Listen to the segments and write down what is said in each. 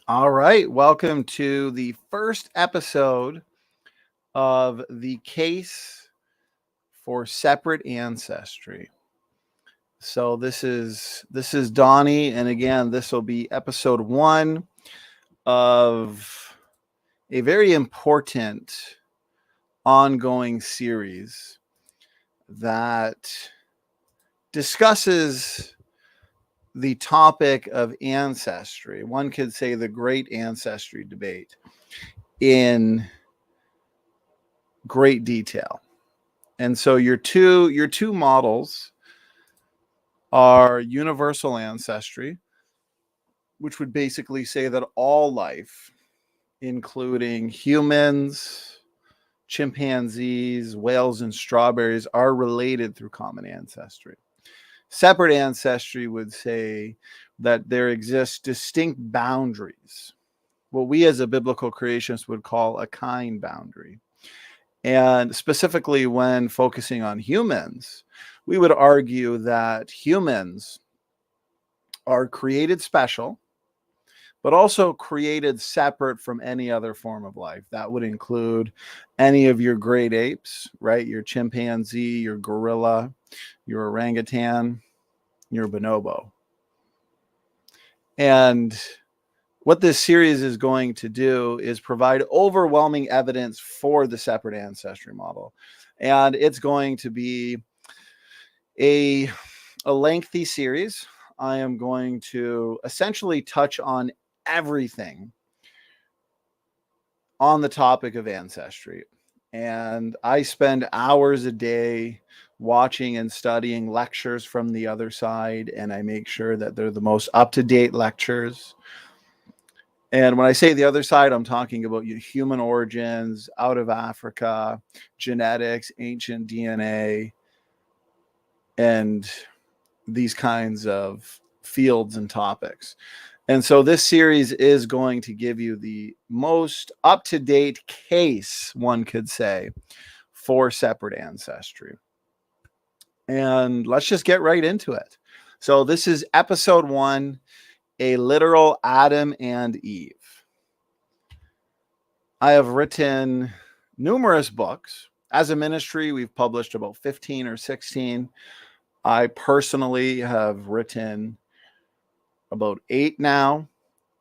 All right. Welcome to the first episode of the Case for Separate Ancestry. So this is Donny, and again, this will be episode 1 of a very important ongoing series that discusses the topic of ancestry. One could say the great ancestry debate in great detail. And so your two models are universal ancestry, which would basically say that all life, including humans, chimpanzees, whales, and strawberries, are related through common ancestry. Separate ancestry would say that there exist distinct boundaries, what we as a biblical creationist would call a kind boundary. And specifically, when focusing on humans, we would argue that humans are created special, but also created separate from any other form of life. That would include any of your great apes, right? Your chimpanzee, your gorilla, your orangutan, your bonobo. And what this series is going to do is provide overwhelming evidence for the separate ancestry model. And it's going to be a lengthy series. I am going to essentially touch on everything on the topic of ancestry. And I spend hours a day watching and studying lectures from the other side, and I make sure that they're the most up-to-date lectures. And when I say the other side, I'm talking about human origins, out of Africa, genetics, ancient DNA, and these kinds of fields and topics. And so this series is going to give you the most up-to-date case, one could say, for separate ancestry. And let's just get right into it. So this is episode 1, a literal Adam and Eve. I have written numerous books. As a ministry, we've published about 15 or 16. I personally have written about 8 now,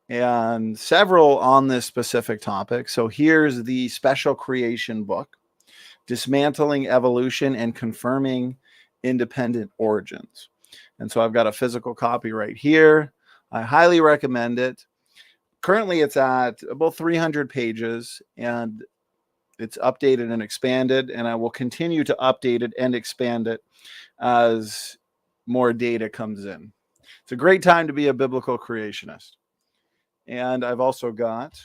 and several on this specific topic. So here's the special creation book, Dismantling Evolution and Confirming Independent Origins. And so I've got a physical copy right here. I highly recommend it. Currently, it's at about 300 pages, and it's updated and expanded, and I will continue to update it and expand it as more data comes in. It's a great time to be a biblical creationist. And I've also got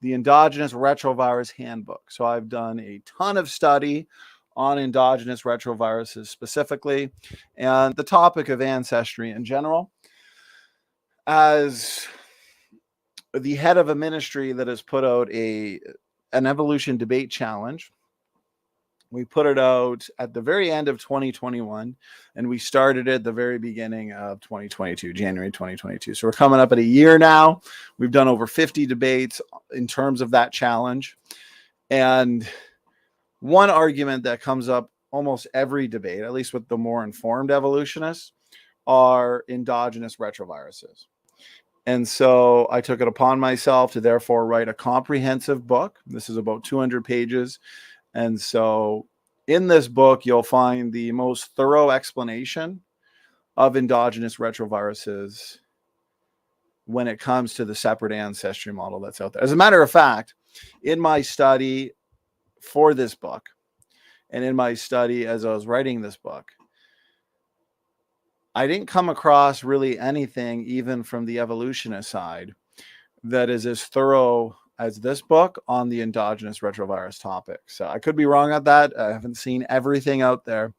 the Endogenous Retrovirus Handbook. So I've done a ton of study on endogenous retroviruses specifically, and the topic of ancestry in general. As the head of a ministry that has put out an evolution debate challenge, we put it out at the very end of 2021, and we started at the very beginning of 2022, January 2022. So we're coming up at a year now. We've done over 50 debates in terms of that challenge. And one argument that comes up almost every debate, at least with the more informed evolutionists, are endogenous retroviruses. And so I took it upon myself to therefore write a comprehensive book. This is about 200 pages. And so in this book, you'll find the most thorough explanation of endogenous retroviruses when it comes to the separate ancestry model that's out there. As a matter of fact, in my study for this book, and in my study as I was writing this book, I didn't come across really anything, even from the evolutionist side, that is as thorough as this book on the endogenous retrovirus topic. So I could be wrong on that. I haven't seen everything out there,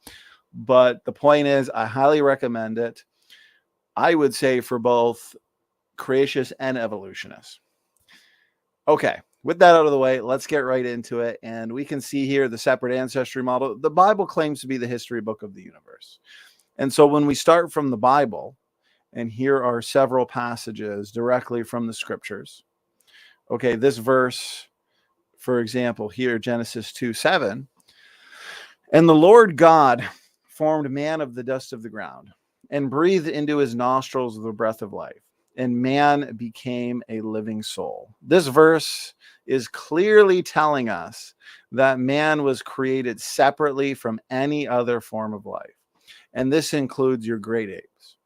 but the point is I highly recommend it. I would say for both creationists and evolutionists. Okay, with that out of the way, let's get right into it. And we can see here the separate ancestry model. The Bible claims to be the history book of the universe. And so when we start from the Bible And here are several passages directly from the scriptures. Okay, this verse, for example, here, Genesis 2:7. And the Lord God formed man of the dust of the ground and breathed into his nostrils the breath of life, and man became a living soul. This verse is clearly telling us that man was created separately from any other form of life. And this includes your great apes.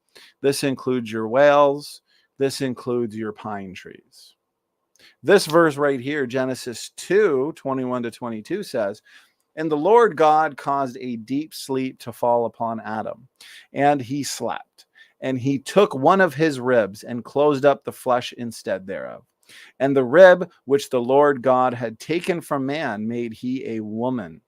This includes your whales. This includes your pine trees. This verse right here, Genesis 2:21-22 says, and the Lord God caused a deep sleep to fall upon Adam, and he slept. And he took one of his ribs and closed up the flesh instead thereof. And the rib which the Lord God had taken from man made he a woman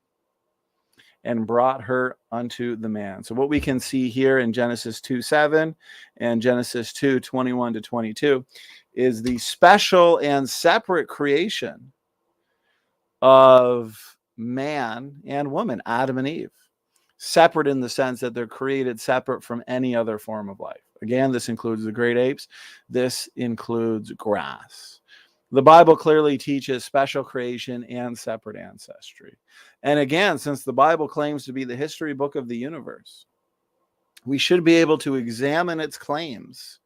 and brought her unto the man. So what we can see here in Genesis 2:7 and Genesis 2:21-22 is the special and separate creation of man and woman, Adam and Eve, separate in the sense that they're created separate from any other form of life. Again, this includes the great apes. This includes grass. The Bible clearly teaches special creation and separate ancestry. And again, since the Bible claims to be the history book of the universe, we should be able to examine its claims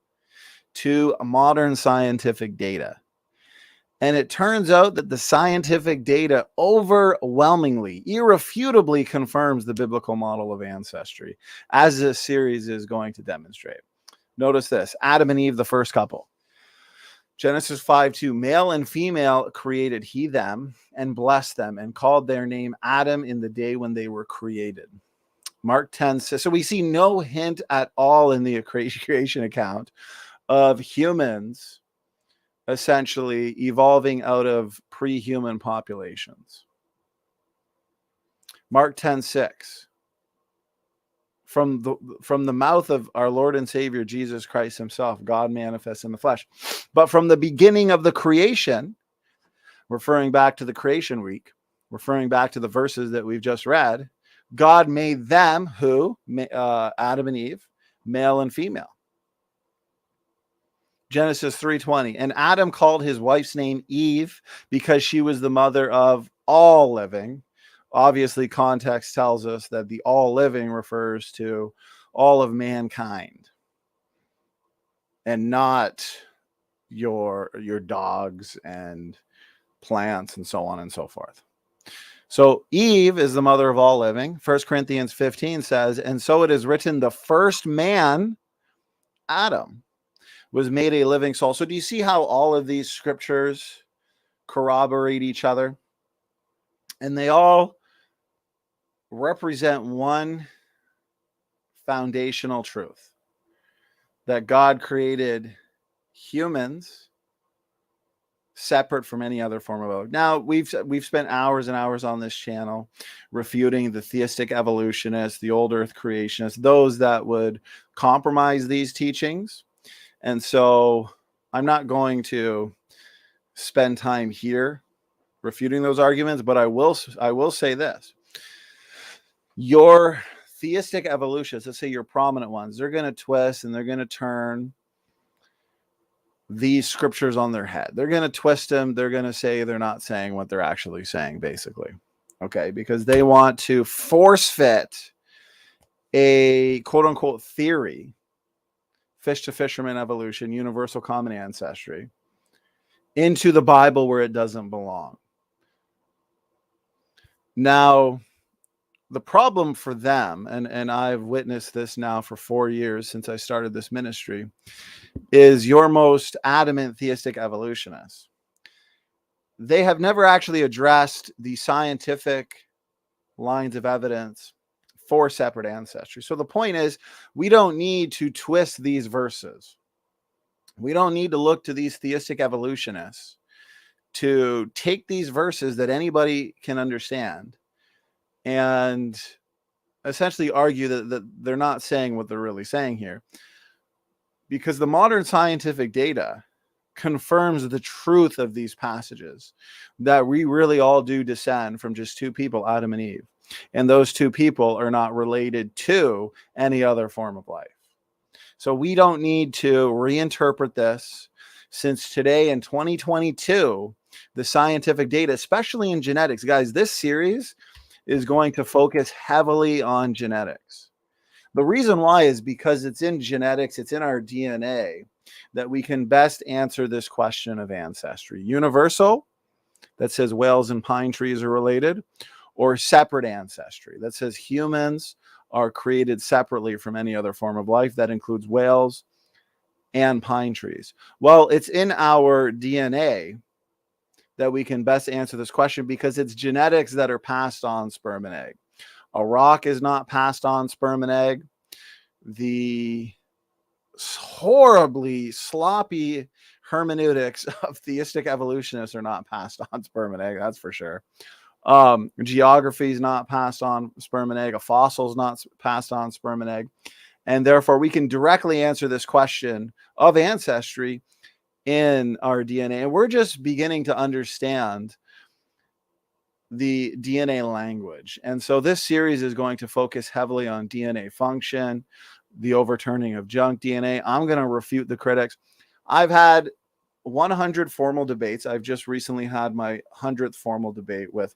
to modern scientific data. And it turns out that the scientific data overwhelmingly, irrefutably confirms the biblical model of ancestry, as this series is going to demonstrate. Notice this, Adam and Eve, the first couple. Genesis 5:2, male and female created he them and blessed them and called their name Adam in the day when they were created. Mark 10 says, so we see no hint at all in the creation account of humans essentially evolving out of pre-human populations. Mark 10:6. From the mouth of our Lord and Savior Jesus Christ himself, God manifests in the flesh. But from the beginning of the creation, referring back to the creation week, referring back to the verses that we've just read, God made them, who? Adam and Eve, male and female. Genesis 3:20, and Adam called his wife's name Eve because she was the mother of all living. Obviously, context tells us that the all living refers to all of mankind and not your dogs and plants and so on and so forth. So Eve is the mother of all living. 1 Corinthians 15 says, and so it is written, the first man, Adam, was made a living soul. So do you see how all of these scriptures corroborate each other? And they all represent one foundational truth, that God created humans separate from any other form of life. Now, we've spent hours and hours on this channel refuting the theistic evolutionists, the old earth creationists, those that would compromise these teachings. And so I'm not going to spend time here refuting those arguments, but I will say this. Your theistic evolutionists, let's say your prominent ones, they're going to twist and they're going to turn these scriptures on their head. They're going to twist them. They're going to say they're not saying what they're actually saying, basically. Okay, because they want to force fit a quote-unquote theory, fish to fisherman evolution, universal common ancestry, into the Bible where it doesn't belong. Now, the problem for them, and I've witnessed this now for 4 years since I started this ministry, is your most adamant theistic evolutionists. They have never actually addressed the scientific lines of evidence for separate ancestry. So the point is, we don't need to twist these verses. We don't need to look to these theistic evolutionists to take these verses that anybody can understand and essentially argue that they're not saying what they're really saying here. Because the modern scientific data confirms the truth of these passages, that we really all do descend from just two people, Adam and Eve. And those two people are not related to any other form of life. So we don't need to reinterpret this, since today in 2022, the scientific data, especially in genetics, guys, this series is going to focus heavily on genetics. The reason why is because it's in genetics, it's in our DNA, that we can best answer this question of ancestry. Universal, that says whales and pine trees are related, or separate ancestry, that says humans are created separately from any other form of life. That includes whales and pine trees. Well, it's in our DNA that we can best answer this question, because it's genetics that are passed on sperm and egg. A rock is not passed on sperm and egg. The horribly sloppy hermeneutics of theistic evolutionists are not passed on sperm and egg, that's for sure. Geography is not passed on sperm and egg. A fossil is not passed on sperm and egg. And therefore, we can directly answer this question of ancestry in our DNA. And we're just beginning to understand the DNA language. And so this series is going to focus heavily on DNA function, the overturning of junk DNA. I'm going to refute the critics. I've had 100 formal debates. I've just recently had my 100th formal debate with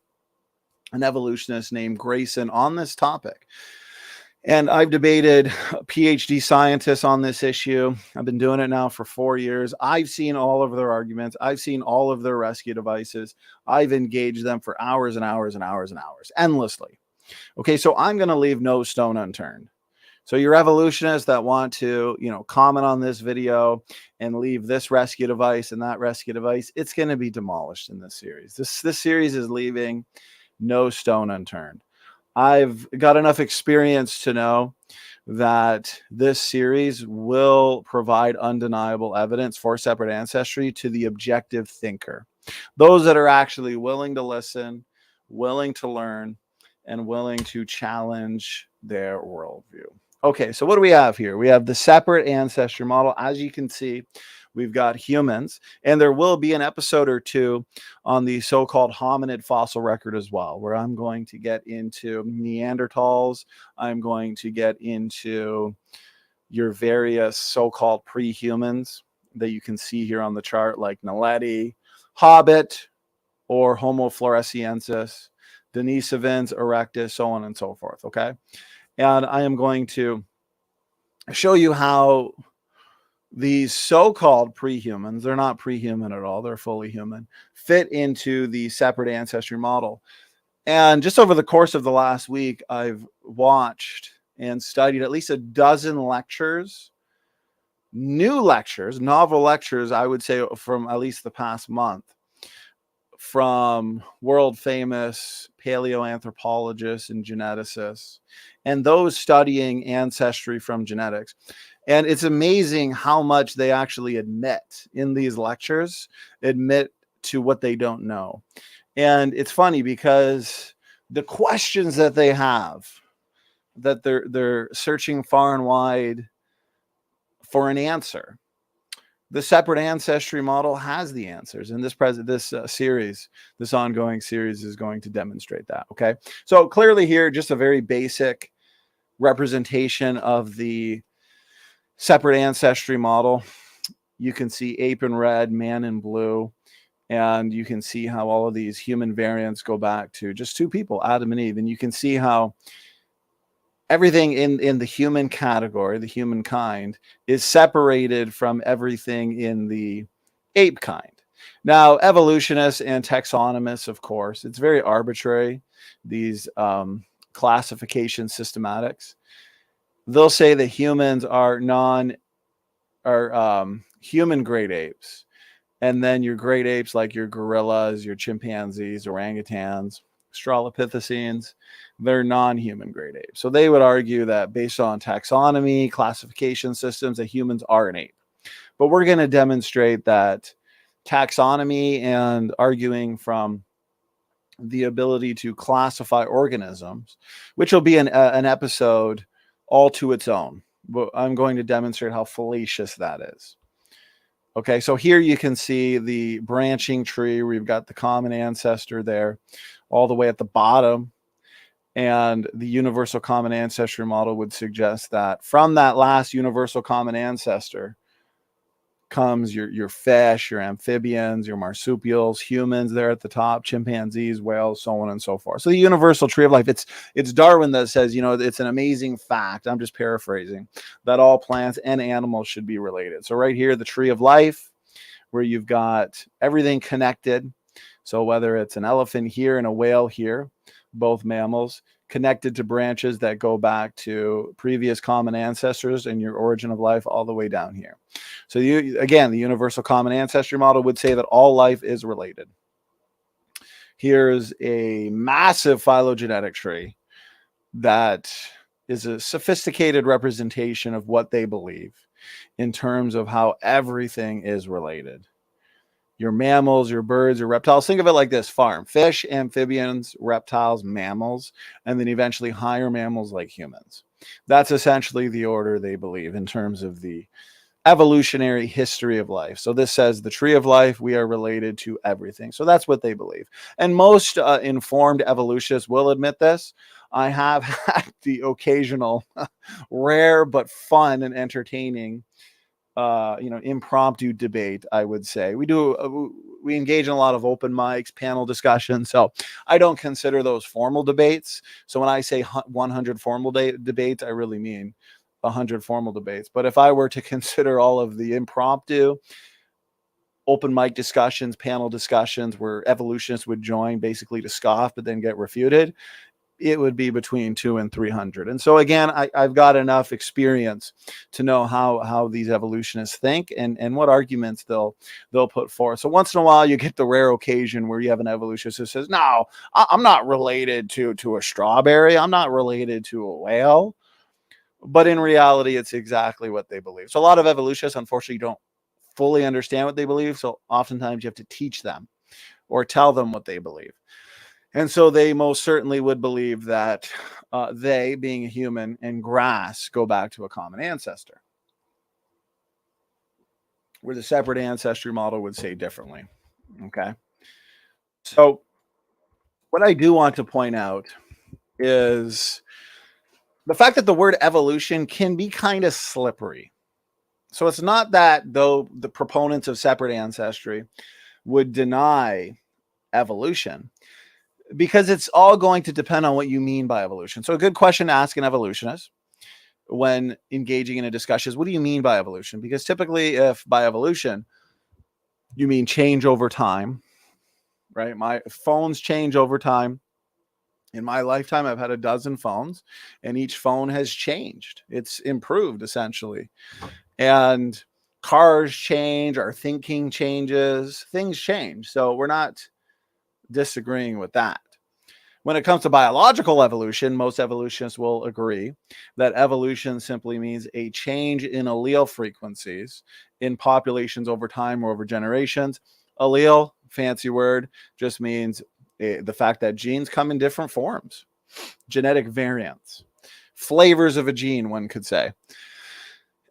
an evolutionist named Grayson on this topic. And I've debated PhD scientists on this issue. I've been doing it now for 4 years. I've seen all of their arguments. I've seen all of their rescue devices. I've engaged them for hours and hours and hours and hours, endlessly. Okay, so I'm going to leave no stone unturned. So your evolutionists that want to, comment on this video and leave this rescue device and that rescue device, it's going to be demolished in this series. This series is leaving no stone unturned. I've got enough experience to know that this series will provide undeniable evidence for separate ancestry to the objective thinker. Those that are actually willing to listen, willing to learn, and willing to challenge their worldview. Okay, so what do we have here? We have the separate ancestry model. As you can see, we've got humans, and there will be an episode or two on the so-called hominid fossil record as well, where I'm going to get into Neanderthals. I'm going to get into your various so-called pre-humans that you can see here on the chart, like Naledi, Hobbit, or Homo floresiensis, Denisovans, Erectus, so on and so forth, okay? And I am going to show you how these so-called pre-humans, they're not pre-human at all, they're fully human, fit into the separate ancestry model. And just over the course of the last week, I've watched and studied at least a dozen lectures, new lectures, novel lectures, I would say, from at least the past month, from world famous paleoanthropologists and geneticists, and those studying ancestry from genetics. And it's amazing how much they actually admit in these lectures, admit to what they don't know. And it's funny because the questions that they have, that they're searching far and wide for an answer, the separate ancestry model has the answers. And this series, this ongoing series, is going to demonstrate that. Okay, so clearly here, just a very basic representation of the separate ancestry model. You can see ape in red, man in blue, and you can see how all of these human variants go back to just two people, Adam and Eve. And you can see how everything in the human category, the humankind, is separated from everything in the ape kind. Now, evolutionists and taxonomists, of course, it's very arbitrary, these classification systematics. They'll say that humans are human great apes. And then your great apes, like your gorillas, your chimpanzees, orangutans, Australopithecines, they're non-human great apes. So they would argue that based on taxonomy, classification systems, that humans are an ape. But we're going to demonstrate that taxonomy and arguing from the ability to classify organisms, which will be an episode all to its own. But I'm going to demonstrate how fallacious that is. Okay, so here you can see the branching tree. We've got the common ancestor there all the way at the bottom. And the universal common ancestry model would suggest that from that last universal common ancestor comes your fish, your amphibians, your marsupials, humans there at the top, chimpanzees, whales, so on and so forth. So the universal tree of life, it's Darwin that says, it's an amazing fact, I'm just paraphrasing, that all plants and animals should be related. So right here, the tree of life, where you've got everything connected. So whether it's an elephant here and a whale here, both mammals, connected to branches that go back to previous common ancestors and your origin of life all the way down here. So again, the universal common ancestry model would say that all life is related. Here's a massive phylogenetic tree that is a sophisticated representation of what they believe in terms of how everything is related. Your mammals, your birds, your reptiles. Think of it like this: farm, fish, amphibians, reptiles, mammals, and then eventually higher mammals like humans. That's essentially the order they believe in terms of the evolutionary history of life. So this says the tree of life, we are related to everything. So that's what they believe. And most informed evolutionists will admit this. I have had the occasional rare but fun and entertaining impromptu debate, I would say. We engage in a lot of open mics, panel discussions. So I don't consider those formal debates. So when I say 100 formal debates, I really mean 100 formal debates. But if I were to consider all of the impromptu open mic discussions, panel discussions where evolutionists would join basically to scoff, but then get refuted, it would be between 200 and 300. And so again, I've got enough experience to know how these evolutionists think and what arguments they'll put forth. So once in a while, you get the rare occasion where you have an evolutionist who says, no, I'm not related to a strawberry. I'm not related to a whale. But in reality, it's exactly what they believe. So a lot of evolutionists, unfortunately, don't fully understand what they believe. So oftentimes you have to teach them or tell them what they believe. And so they most certainly would believe that they, being a human, and grass go back to a common ancestor, where the separate ancestry model would say differently. Okay. So what I do want to point out is the fact that the word evolution can be kind of slippery. So it's not that, though, the proponents of separate ancestry would deny evolution, because it's all going to depend on what you mean by evolution. So a good question to ask an evolutionist when engaging in a discussion is, what do you mean by evolution? Because typically, if by evolution you mean change over time, right? My phones change over time. In my lifetime, I've had a dozen phones, and each phone has changed. It's improved, essentially. And cars change, our thinking changes, things change. So we're not disagreeing with that. When it comes to biological evolution, most evolutionists will agree that evolution simply means a change in allele frequencies in populations over time or over generations. Allele, fancy word, just means the fact that genes come in different forms, genetic variants, flavors of a gene, one could say.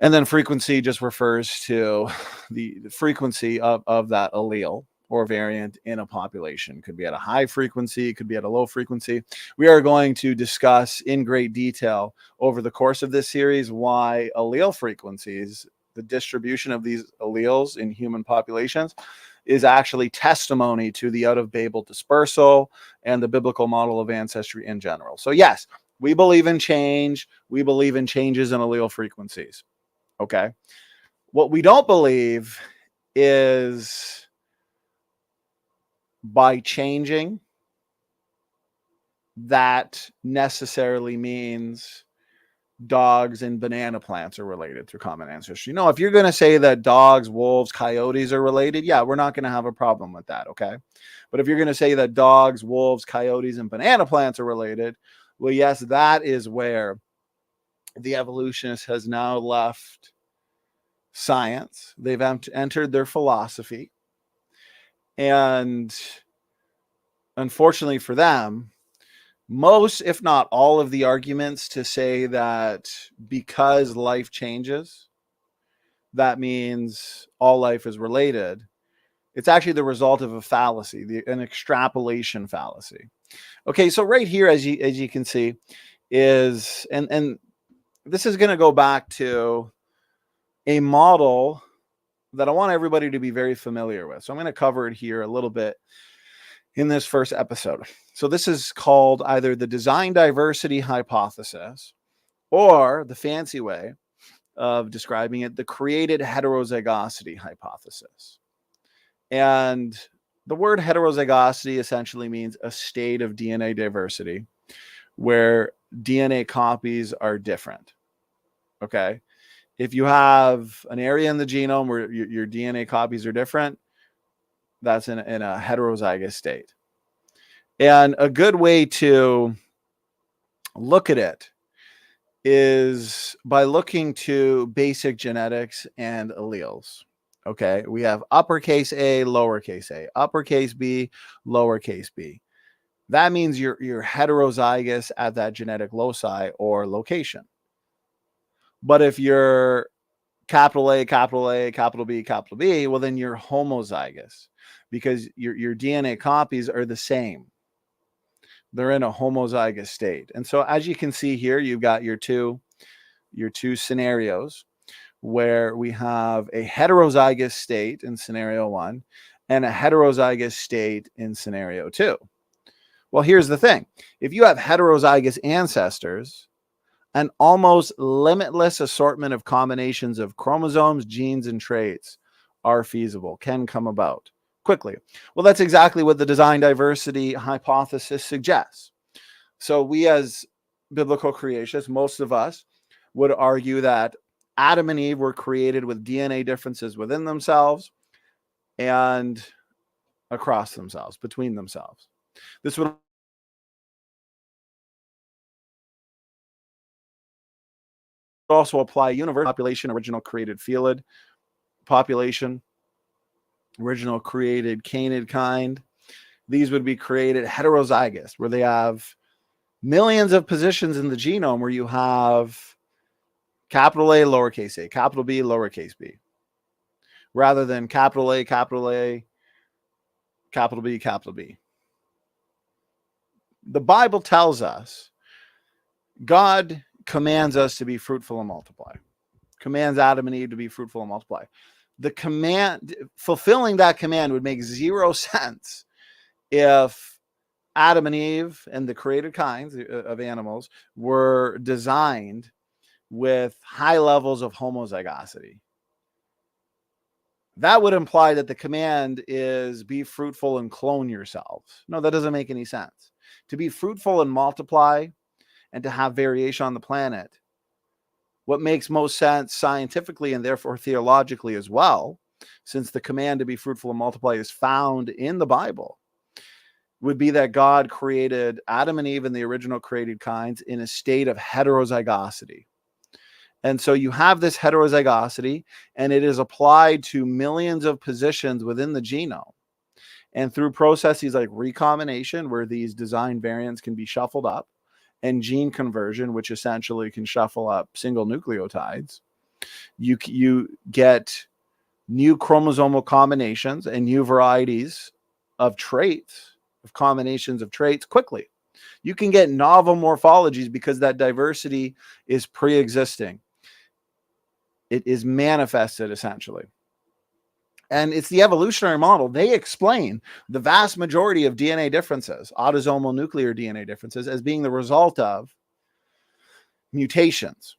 And then frequency just refers to the frequency of that allele or variant in a population. Could be at a high frequency, could be at a low frequency. We are going to discuss in great detail over the course of this series why allele frequencies, the distribution of these alleles in human populations, is actually testimony to the out of Babel dispersal and the biblical model of ancestry in general. So yes, we believe in change. We believe in changes in allele frequencies. Okay. What we don't believe is by changing, that necessarily means dogs and banana plants are related through common ancestry. If you're going to say that dogs, wolves, coyotes are related, yeah, we're not going to have a problem with that. Okay. But if you're going to say that dogs, wolves, coyotes, and banana plants are related, well, yes, that is where the evolutionist has now left science. They've entered their philosophy. And unfortunately for them, most, if not all, of the arguments to say that because life changes, that means all life is related, it's actually the result of a fallacy, an extrapolation fallacy. Okay, so right here, as you can see, is and this is going to go back to a model that I want everybody to be very familiar with. So I'm going to cover it here a little bit in this first episode. So this is called either the design diversity hypothesis, or the fancy way of describing it, the created heterozygosity hypothesis. And the word heterozygosity essentially means a state of DNA diversity where DNA copies are different. Okay. If you have an area in the genome where your DNA copies are different, that's in a heterozygous state. And a good way to look at it is by looking to basic genetics and alleles. Okay, we have uppercase A, lowercase a, uppercase B, lowercase b. That means you're heterozygous at that genetic loci or location. But if you're capital A, capital A, capital B, well, then you're homozygous because your DNA copies are the same. They're in a homozygous state. And so as you can see here, you've got your two scenarios where we have a heterozygous state in scenario 1 and a heterozygous state in scenario 2. Well, here's the thing. If you have heterozygous ancestors, an almost limitless assortment of combinations of chromosomes, genes, and traits are feasible, can come about quickly. Well, that's exactly what the design diversity hypothesis suggests. So we as biblical creationists, most of us would argue that Adam and Eve were created with DNA differences within themselves and across themselves, between themselves. This would also apply universal population, original created phyelid population, original created canid kind. These would be created heterozygous, where they have millions of positions in the genome where you have capital A, lowercase a, capital B, lowercase b, rather than capital A, capital A, capital B, capital B. The Bible tells us God commands us to be fruitful and multiply, commands Adam and Eve to be fruitful and multiply. The command, fulfilling that command would make zero sense if Adam and Eve and the created kinds of animals were designed with high levels of homozygosity. That would imply that the command is be fruitful and clone yourselves. No, that doesn't make any sense. To be fruitful and multiply and to have variation on the planet, what makes most sense scientifically and therefore theologically as well, since the command to be fruitful and multiply is found in the Bible, would be that God created Adam and Eve and the original created kinds in a state of heterozygosity. And so you have this heterozygosity, and it is applied to millions of positions within the genome. And through processes like recombination, where these design variants can be shuffled up, and gene conversion, which essentially can shuffle up single nucleotides, you get new chromosomal combinations and new varieties of traits, of combinations of traits quickly. You can get novel morphologies because that diversity is pre-existing. It is manifested essentially. And it's the evolutionary model. They explain the vast majority of DNA differences, autosomal nuclear DNA differences, as being the result of mutations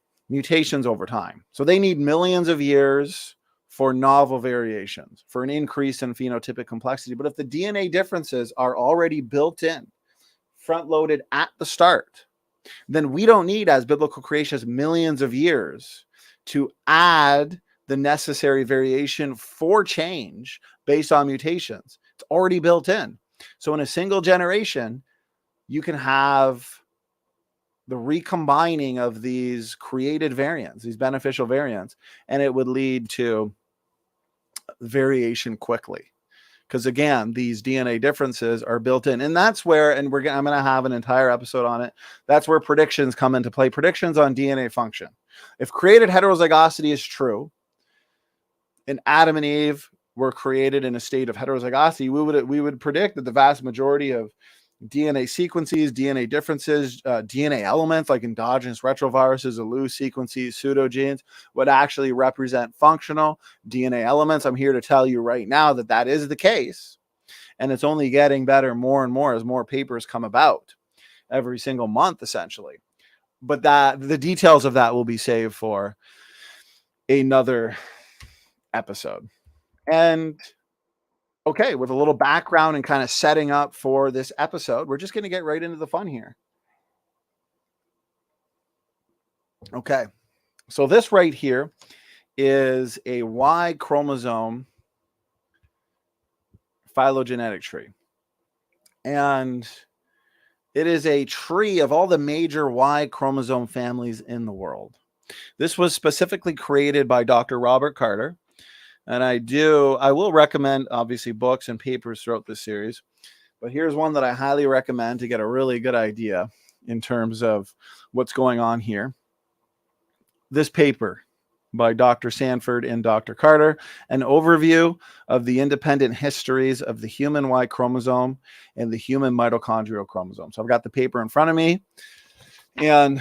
over time. So they need millions of years for novel variations, for an increase in phenotypic complexity. But if the DNA differences are already built in, front-loaded at the start, then we don't need, as biblical creationists, millions of years to add the necessary variation for change based on mutations. It's already built in. So in a single generation, you can have the recombining of these created variants, these beneficial variants, and it would lead to variation quickly. Because again, these DNA differences are built in. And that's where, and I'm going to have an entire episode on it. That's where predictions come into play. Predictions on DNA function. If created heterozygosity is true, and Adam and Eve were created in a state of heterozygosity, we would predict that the vast majority of DNA sequences, DNA differences, DNA elements like endogenous retroviruses, allele sequences, pseudogenes would actually represent functional DNA elements. I'm here to tell you right now that that is the case. And it's only getting better more and more as more papers come about every single month, essentially. But that the details of that will be saved for another episode. And okay, with a little background and kind of setting up for this episode, we're just going to get right into the fun here. Okay, so this right here is a Y chromosome phylogenetic tree. And it is a tree of all the major Y chromosome families in the world. This was specifically created by Dr. Robert Carter. And I will recommend, obviously, books and papers throughout this series. But here's one that I highly recommend to get a really good idea in terms of what's going on here. This paper by Dr. Sanford and Dr. Carter, an overview of the independent histories of the human Y chromosome and the human mitochondrial chromosome. So I've got the paper in front of me. And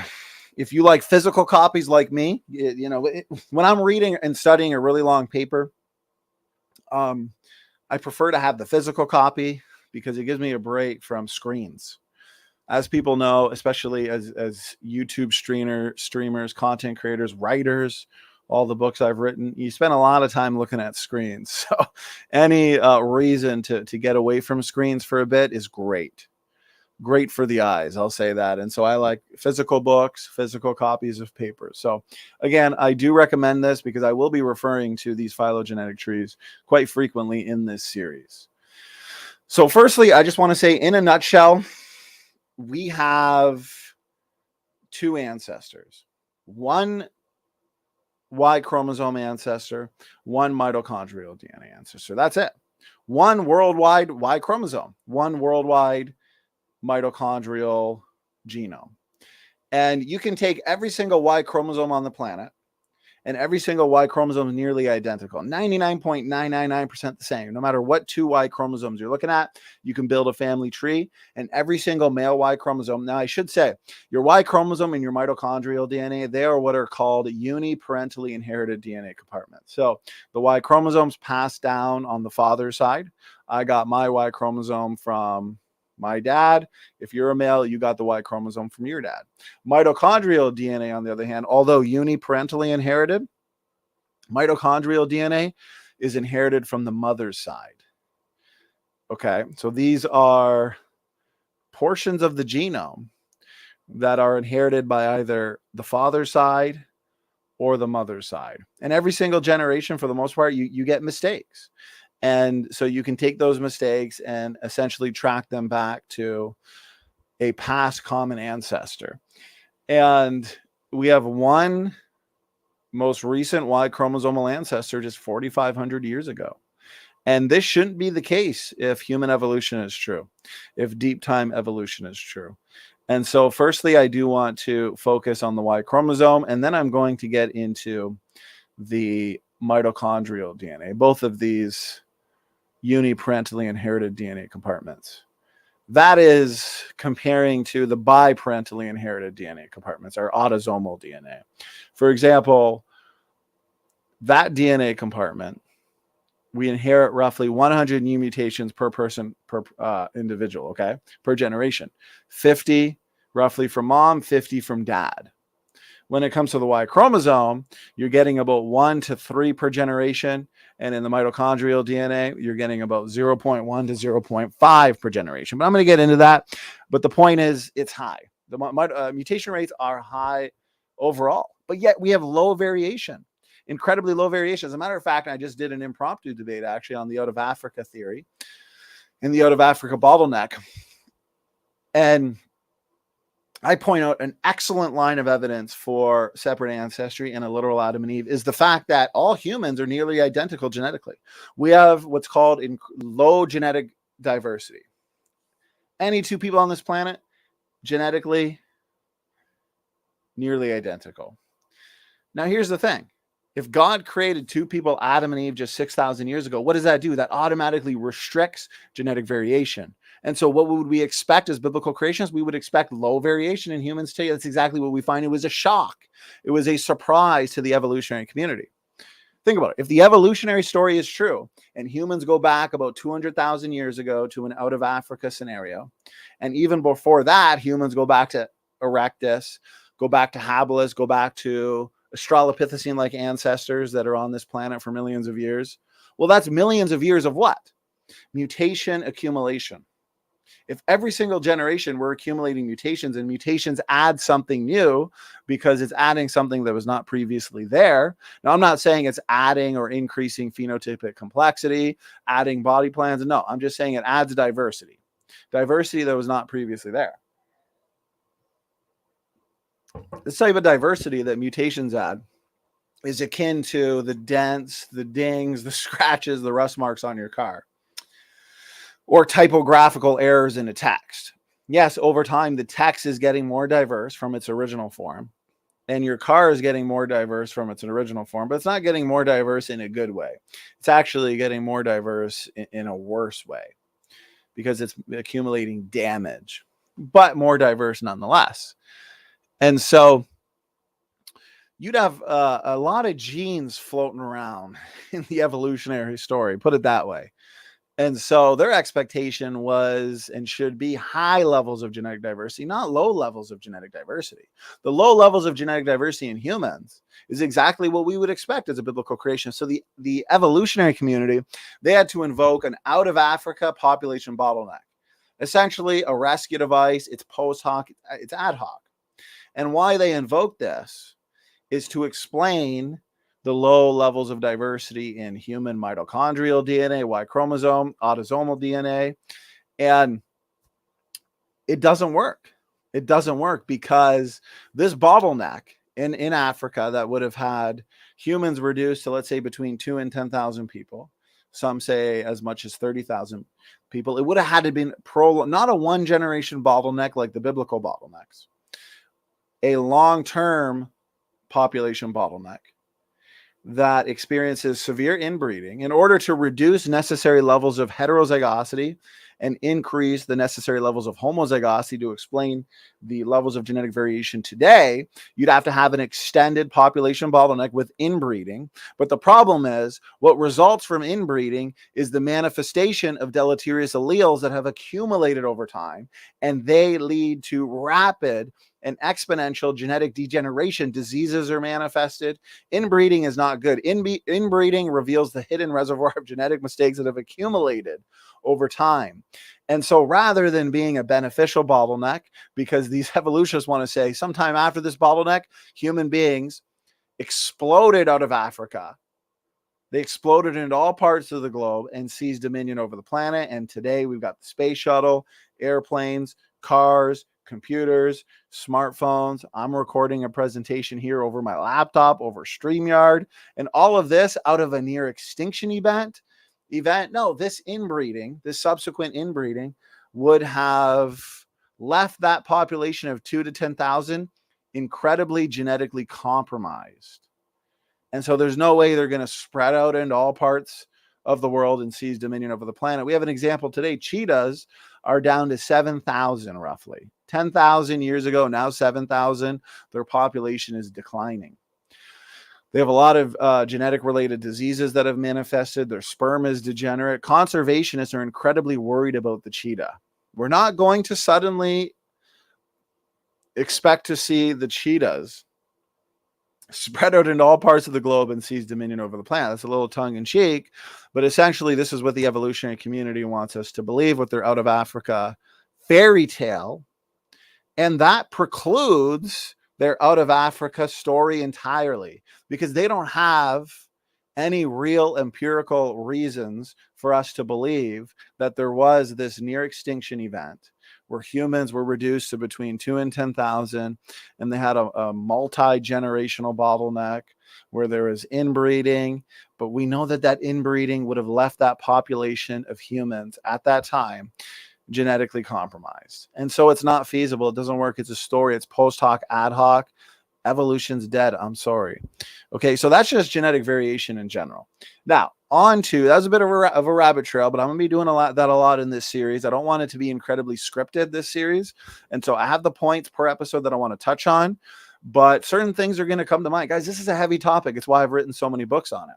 if you like physical copies like me, when I'm reading and studying a really long paper, I prefer to have the physical copy because it gives me a break from screens. As people know, especially as YouTube streamers, content creators, writers, all the books I've written, you spend a lot of time looking at screens. So any reason to get away from screens for a bit is great. Great for the eyes, I'll say that. And so I like physical books, physical copies of papers. So again, I do recommend this because I will be referring to these phylogenetic trees quite frequently in this series. So firstly, I just want to say in a nutshell, we have two ancestors. One Y chromosome ancestor, one mitochondrial DNA ancestor. That's it. One worldwide Y chromosome, one worldwide mitochondrial genome. And you can take every single Y chromosome on the planet, and every single Y chromosome is nearly identical, 99.999% the same. No matter what two Y chromosomes you're looking at, you can build a family tree, and every single male Y chromosome. Now, I should say your Y chromosome and your mitochondrial DNA, they are what are called uniparentally inherited DNA compartments. So the Y chromosomes pass down on the father's side. I got my Y chromosome from my dad. If you're a male, you got the Y chromosome from your dad. Mitochondrial DNA, on the other hand, although uniparentally inherited, mitochondrial DNA is inherited from the mother's side. Okay, so these are portions of the genome that are inherited by either the father's side or the mother's side. And every single generation, for the most part, you get mistakes. And so you can take those mistakes and essentially track them back to a past common ancestor. And we have one most recent Y chromosomal ancestor just 4,500 years ago. And this shouldn't be the case if human evolution is true, if deep time evolution is true. And so firstly, I do want to focus on the Y chromosome, and then I'm going to get into the mitochondrial DNA, both of these uniparentally inherited DNA compartments. That is comparing to the biparentally inherited DNA compartments, our autosomal DNA. For example, that DNA compartment, we inherit roughly 100 new mutations per person, per individual, okay, per generation. 50 roughly from mom, 50 from dad. When it comes to the Y chromosome, you're getting about 1 to 3 per generation. And in the mitochondrial DNA, you're getting about 0.1 to 0.5 per generation. But I'm going to get into that. But the point is, it's high. The mutation rates are high overall. But yet we have low variation, incredibly low variation. As a matter of fact, I just did an impromptu debate actually on the out of Africa theory and the out of Africa bottleneck. And I point out an excellent line of evidence for separate ancestry and a literal Adam and Eve is the fact that all humans are nearly identical genetically. We have what's called low genetic diversity. Any two people on this planet, genetically, nearly identical. Now, here's the thing. If God created two people, Adam and Eve, just 6,000 years ago, what does that do? That automatically restricts genetic variation. And so what would we expect as biblical creationists? We would expect low variation in humans today. That's exactly what we find. It was a shock. It was a surprise to the evolutionary community. Think about it. If the evolutionary story is true and humans go back about 200,000 years ago to an out of Africa scenario, and even before that, humans go back to Erectus, go back to habilis, go back to Australopithecine-like ancestors that are on this planet for millions of years. Well, that's millions of years of what? Mutation accumulation. If every single generation we're accumulating mutations, and mutations add something new because it's adding something that was not previously there. Now, I'm not saying it's adding or increasing phenotypic complexity, adding body plans. No, I'm just saying it adds diversity. Diversity that was not previously there. This type of diversity that mutations add is akin to the dents, the dings, the scratches, the rust marks on your car, or typographical errors in a text. Yes, over time, the text is getting more diverse from its original form, and your car is getting more diverse from its original form, but it's not getting more diverse in a good way. It's actually getting more diverse in a worse way because it's accumulating damage, but more diverse nonetheless. And so you'd have a lot of genes floating around in the evolutionary story, put it that way. And so their expectation was and should be high levels of genetic diversity, not low levels of genetic diversity. The low levels of genetic diversity in humans is exactly what we would expect as a biblical creation. So the evolutionary community, they had to invoke an out of Africa population bottleneck. Essentially a rescue device. It's post hoc, it's ad hoc. And why they invoked this is to explain the low levels of diversity in human mitochondrial DNA, Y-chromosome, autosomal DNA. And it doesn't work. It doesn't work because this bottleneck in Africa that would have had humans reduced to, let's say, between 2 and 10,000 people, some say as much as 30,000 people, it would have had to be not a one generation bottleneck like the biblical bottlenecks, a long-term population bottleneck that experiences severe inbreeding in order to reduce necessary levels of heterozygosity and increase the necessary levels of homozygosity to explain the levels of genetic variation today. You'd have to have an extended population bottleneck with inbreeding. But the problem is what results from inbreeding is the manifestation of deleterious alleles that have accumulated over time, and they lead to rapid and exponential genetic degeneration. Diseases are manifested. Inbreeding is not good. Inbreeding reveals the hidden reservoir of genetic mistakes that have accumulated over time. And so rather than being a beneficial bottleneck, because these evolutionists want to say sometime after this bottleneck, human beings exploded out of Africa. They exploded into all parts of the globe and seized dominion over the planet. And today we've got the space shuttle, airplanes, cars, computers, smartphones. I'm recording a presentation here over my laptop, over StreamYard, and all of this out of a near extinction event. No, this inbreeding, this subsequent inbreeding would have left that population of 2 to 10,000 incredibly genetically compromised. And so there's no way they're going to spread out into all parts of the world and seize dominion over the planet. We have an example today. Cheetahs are down to 7,000 roughly. 10,000 years ago, now 7,000. Their population is declining. They have a lot of genetic-related diseases that have manifested. Their sperm is degenerate. Conservationists are incredibly worried about the cheetah. We're not going to suddenly expect to see the cheetahs spread out into all parts of the globe and seize dominion over the planet. That's a little tongue-in-cheek, but essentially this is what the evolutionary community wants us to believe with their out of Africa fairy tale, and that precludes their out of Africa story entirely because they don't have any real empirical reasons for us to believe that there was this near extinction event where humans were reduced to between 2 and 10,000, and they had a multi-generational bottleneck where there was inbreeding. But we know that that inbreeding would have left that population of humans at that time genetically compromised. And so it's not feasible. It doesn't work. It's a story. It's post hoc, ad hoc. Evolution's dead. I'm sorry. Okay, so that's just genetic variation in general. Now, on to, that was a bit of a rabbit trail, but I'm going to be doing a lot in this series. I don't want it to be incredibly scripted, this series. And so I have the points per episode that I want to touch on, but certain things are going to come to mind. Guys, this is a heavy topic. It's why I've written so many books on it.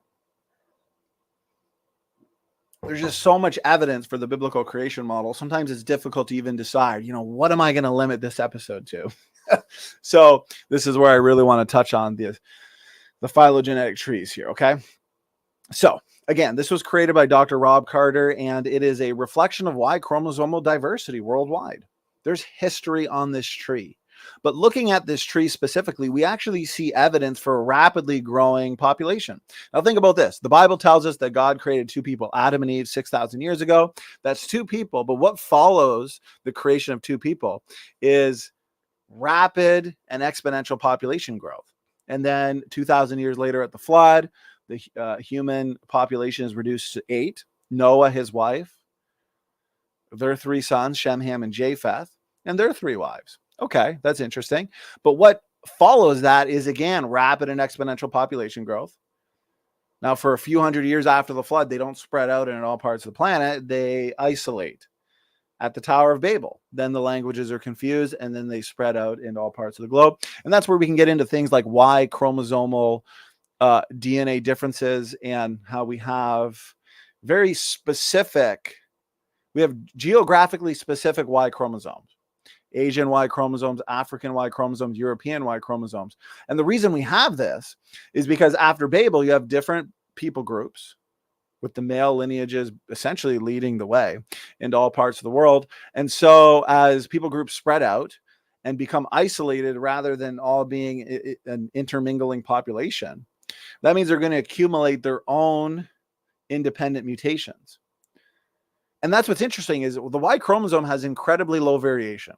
There's just so much evidence for the biblical creation model. Sometimes it's difficult to even decide, what am I going to limit this episode to? So this is where I really want to touch on the phylogenetic trees here, okay? So again, this was created by Dr. Rob Carter, and it is a reflection of Y chromosomal diversity worldwide. There's history on this tree. But looking at this tree specifically, we actually see evidence for a rapidly growing population. Now think about this. The Bible tells us that God created two people, Adam and Eve, 6,000 years ago. That's two people. But what follows the creation of two people is rapid and exponential population growth. And then 2,000 years later at the flood, the human population is reduced to 8. Noah, his wife, their 3 sons, Shem, Ham, and Japheth, and their 3 wives. Okay, that's interesting. But what follows that is, again, rapid and exponential population growth. Now, for a few hundred years after the flood, they don't spread out in all parts of the planet. They isolate at the Tower of Babel. Then the languages are confused, and then they spread out in all parts of the globe. And that's where we can get into things like Y chromosomal DNA differences, and how we have very specific, we have geographically specific Y chromosomes. Asian Y chromosomes, African Y chromosomes, European Y chromosomes. And the reason we have this is because after Babel, you have different people groups with the male lineages essentially leading the way into all parts of the world. And so as people groups spread out and become isolated rather than all being an intermingling population, that means they're going to accumulate their own independent mutations. And that's what's interesting, is the Y chromosome has incredibly low variation.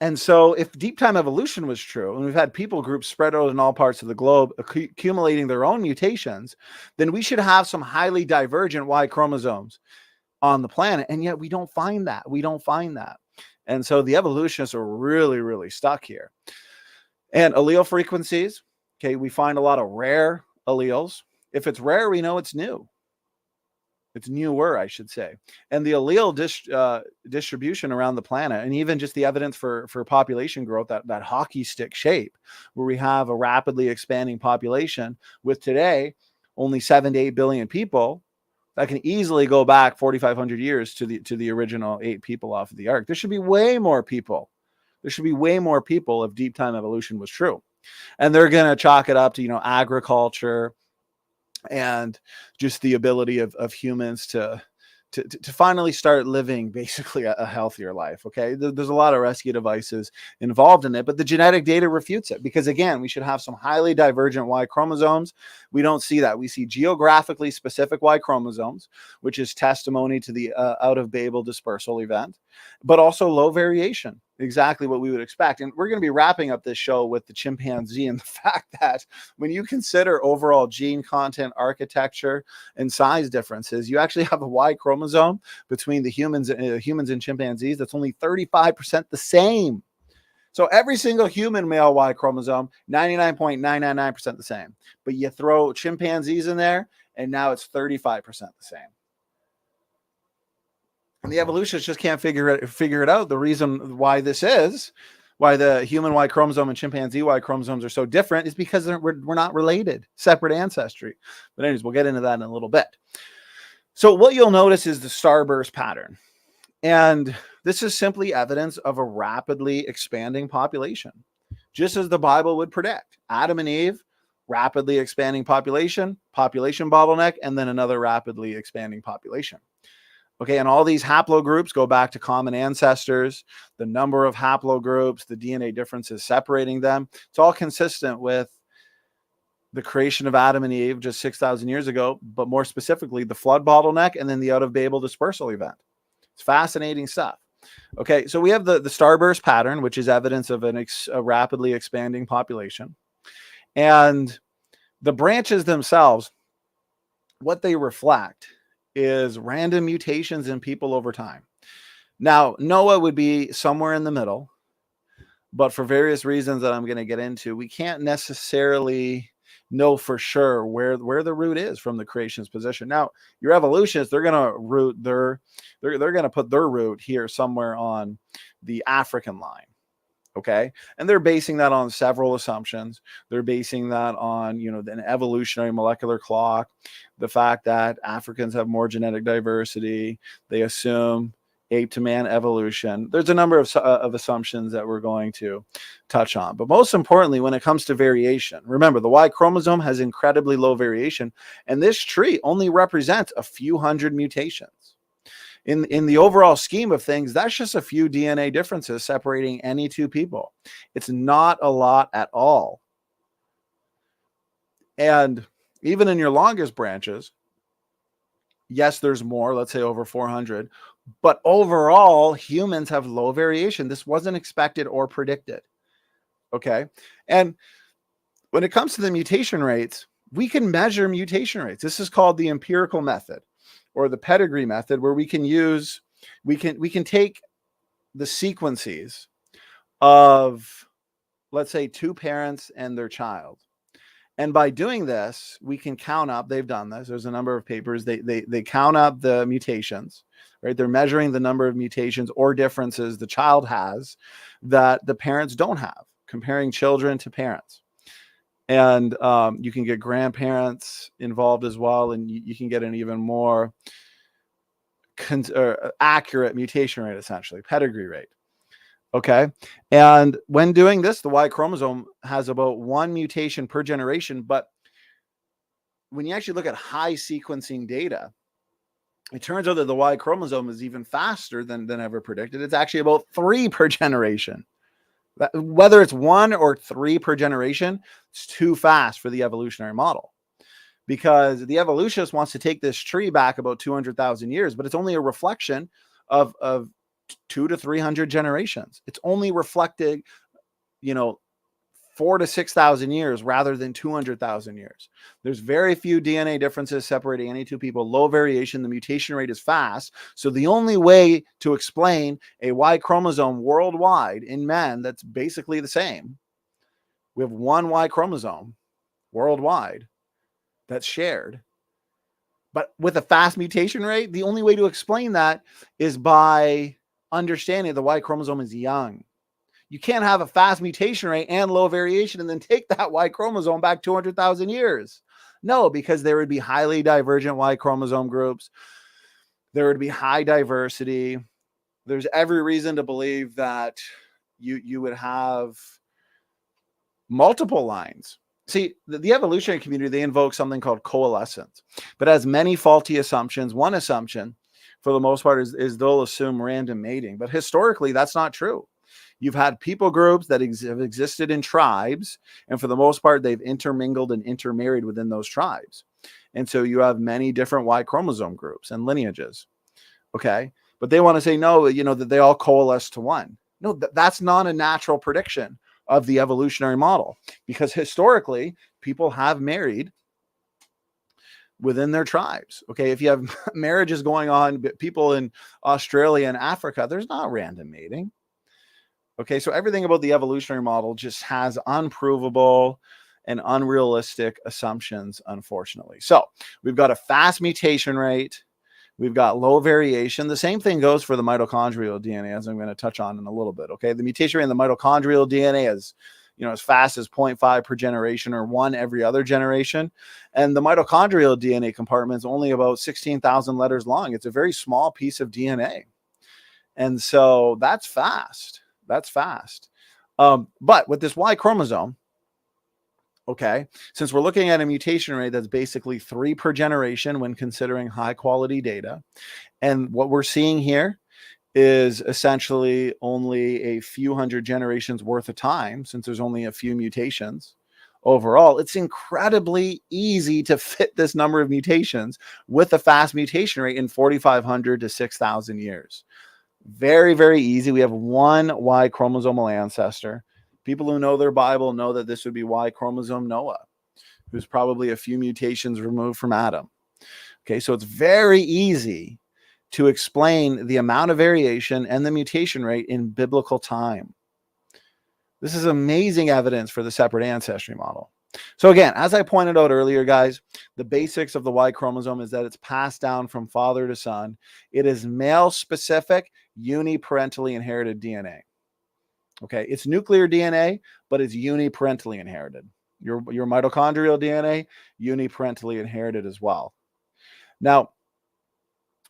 And so if deep time evolution was true, and we've had people groups spread out in all parts of the globe accumulating their own mutations, then we should have some highly divergent Y chromosomes on the planet. And yet we don't find that. And so the evolutionists are really, really stuck here. And allele frequencies, okay, we find a lot of rare alleles. If it's rare, we know it's new. It's newer, I should say. And the allele distribution around the planet, and even just the evidence for population growth, that hockey stick shape, where we have a rapidly expanding population with today only 7 to 8 billion people, that can easily go back 4,500 years to the original 8 people off of the ark. There should be way more people. There should be way more people if deep time evolution was true. And they're going to chalk it up to, agriculture and just the ability of humans to finally start living basically a healthier life. Okay, there's a lot of rescue devices involved in it, but the genetic data refutes it, because again, we should have some highly divergent Y chromosomes. We don't see that. We see geographically specific Y chromosomes, which is testimony to the out of Babel dispersal event, but also low variation, exactly what we would expect. And we're going to be wrapping up this show with the chimpanzee, and the fact that when you consider overall gene content, architecture, and size differences, you actually have a Y chromosome between the humans and chimpanzees that's only 35% the same. So every single human male Y chromosome, 99.999% the same. But you throw chimpanzees in there, and now it's 35% the same. And the evolutionists just can't figure it out. The reason why why the human Y chromosome and chimpanzee Y chromosomes are so different, is because we're not related, separate ancestry. But anyways, we'll get into that in a little bit. So what you'll notice is the starburst pattern. And this is simply evidence of a rapidly expanding population, just as the Bible would predict. Adam and Eve, rapidly expanding population bottleneck, and then another rapidly expanding population. Okay, and all these haplogroups go back to common ancestors, the number of haplogroups, the DNA differences separating them. It's all consistent with the creation of Adam and Eve just 6,000 years ago, but more specifically, the flood bottleneck and then the out of Babel dispersal event. It's fascinating stuff. Okay, so we have the starburst pattern, which is evidence of a rapidly expanding population. And the branches themselves, what they reflect is random mutations in people over time. Now, Noah would be somewhere in the middle, but for various reasons that I'm going to get into, we can't necessarily know for sure where the root is from the creationist position. Now, your evolutionists, they're going to they're going to put their root here somewhere on the African line. Okay. And they're basing that on several assumptions. They're basing that on, an evolutionary molecular clock, the fact that Africans have more genetic diversity. They assume ape to man evolution. There's a number of assumptions that we're going to touch on. But most importantly, when it comes to variation, remember the Y chromosome has incredibly low variation. And this tree only represents a few hundred mutations. In the overall scheme of things, that's just a few DNA differences separating any two people. It's not a lot at all. And even in your longest branches, yes, there's more, let's say over 400, but overall, humans have low variation. This wasn't expected or predicted. Okay. And when it comes to the mutation rates, we can measure mutation rates. This is called the empirical method, or the pedigree method, where we can take the sequences of, let's say, two parents and their child. And by doing this, we can count up, they've done this, there's a number of papers, they count up the mutations, right? They're measuring the number of mutations or differences the child has that the parents don't have, comparing children to parents. And you can get grandparents involved as well, and you can get an even more accurate mutation rate, essentially, pedigree rate. Okay. And when doing this, the Y chromosome has about one mutation per generation. But when you actually look at high sequencing data, it turns out that the Y chromosome is even faster than ever predicted. It's actually about 3 per generation. Whether it's 1 or 3 per generation, it's too fast for the evolutionary model, because the evolutionist wants to take this tree back about 200,000 years, but it's only a reflection of 200 to 300 generations. It's only reflected, 4,000 to 6,000 years rather than 200,000 years. There's very few DNA differences separating any two people, low variation. The mutation rate is fast. So the only way to explain a Y chromosome worldwide in men that's basically the same, we have one Y chromosome worldwide that's shared, but with a fast mutation rate, the only way to explain that is by understanding the Y chromosome is young. You can't have a fast mutation rate and low variation and then take that Y chromosome back 200,000 years. No, because there would be highly divergent Y chromosome groups. There would be high diversity. There's every reason to believe that you would have multiple lines. See, the evolutionary community, they invoke something called coalescence, but has many faulty assumptions. One assumption, for the most part, is they'll assume random mating. But historically, that's not true. You've had people groups that have existed in tribes, and for the most part, they've intermingled and intermarried within those tribes. And so you have many different Y chromosome groups and lineages. Okay. But they want to say, no, that they all coalesce to one. No, that's not a natural prediction of the evolutionary model, because historically people have married within their tribes. Okay. If you have marriages going on, people in Australia and Africa, there's not random mating. Okay. So everything about the evolutionary model just has unprovable and unrealistic assumptions, unfortunately. So we've got a fast mutation rate. We've got low variation. The same thing goes for the mitochondrial DNA, as I'm going to touch on in a little bit. Okay. The mutation rate in the mitochondrial DNA is, as fast as 0.5 per generation, or 1 every other generation. And the mitochondrial DNA compartment is only about 16,000 letters long. It's a very small piece of DNA. And so that's fast. That's fast. But with this Y chromosome, okay, since we're looking at a mutation rate that's basically 3 per generation when considering high quality data, and what we're seeing here is essentially only a few hundred generations worth of time, since there's only a few mutations overall, it's incredibly easy to fit this number of mutations with a fast mutation rate in 4,500 to 6,000 years. Very, very easy. We have one Y chromosomal ancestor. People who know their Bible know that this would be Y chromosome Noah, who's probably a few mutations removed from Adam. Okay, so it's very easy to explain the amount of variation and the mutation rate in biblical time. This is amazing evidence for the separate ancestry model. So again, as I pointed out earlier, guys, the basics of the Y chromosome is that it's passed down from father to son. It is male-specific, uniparentally inherited DNA. Okay, it's nuclear DNA, but it's uniparentally inherited. Your mitochondrial DNA, uniparentally inherited as well. Now,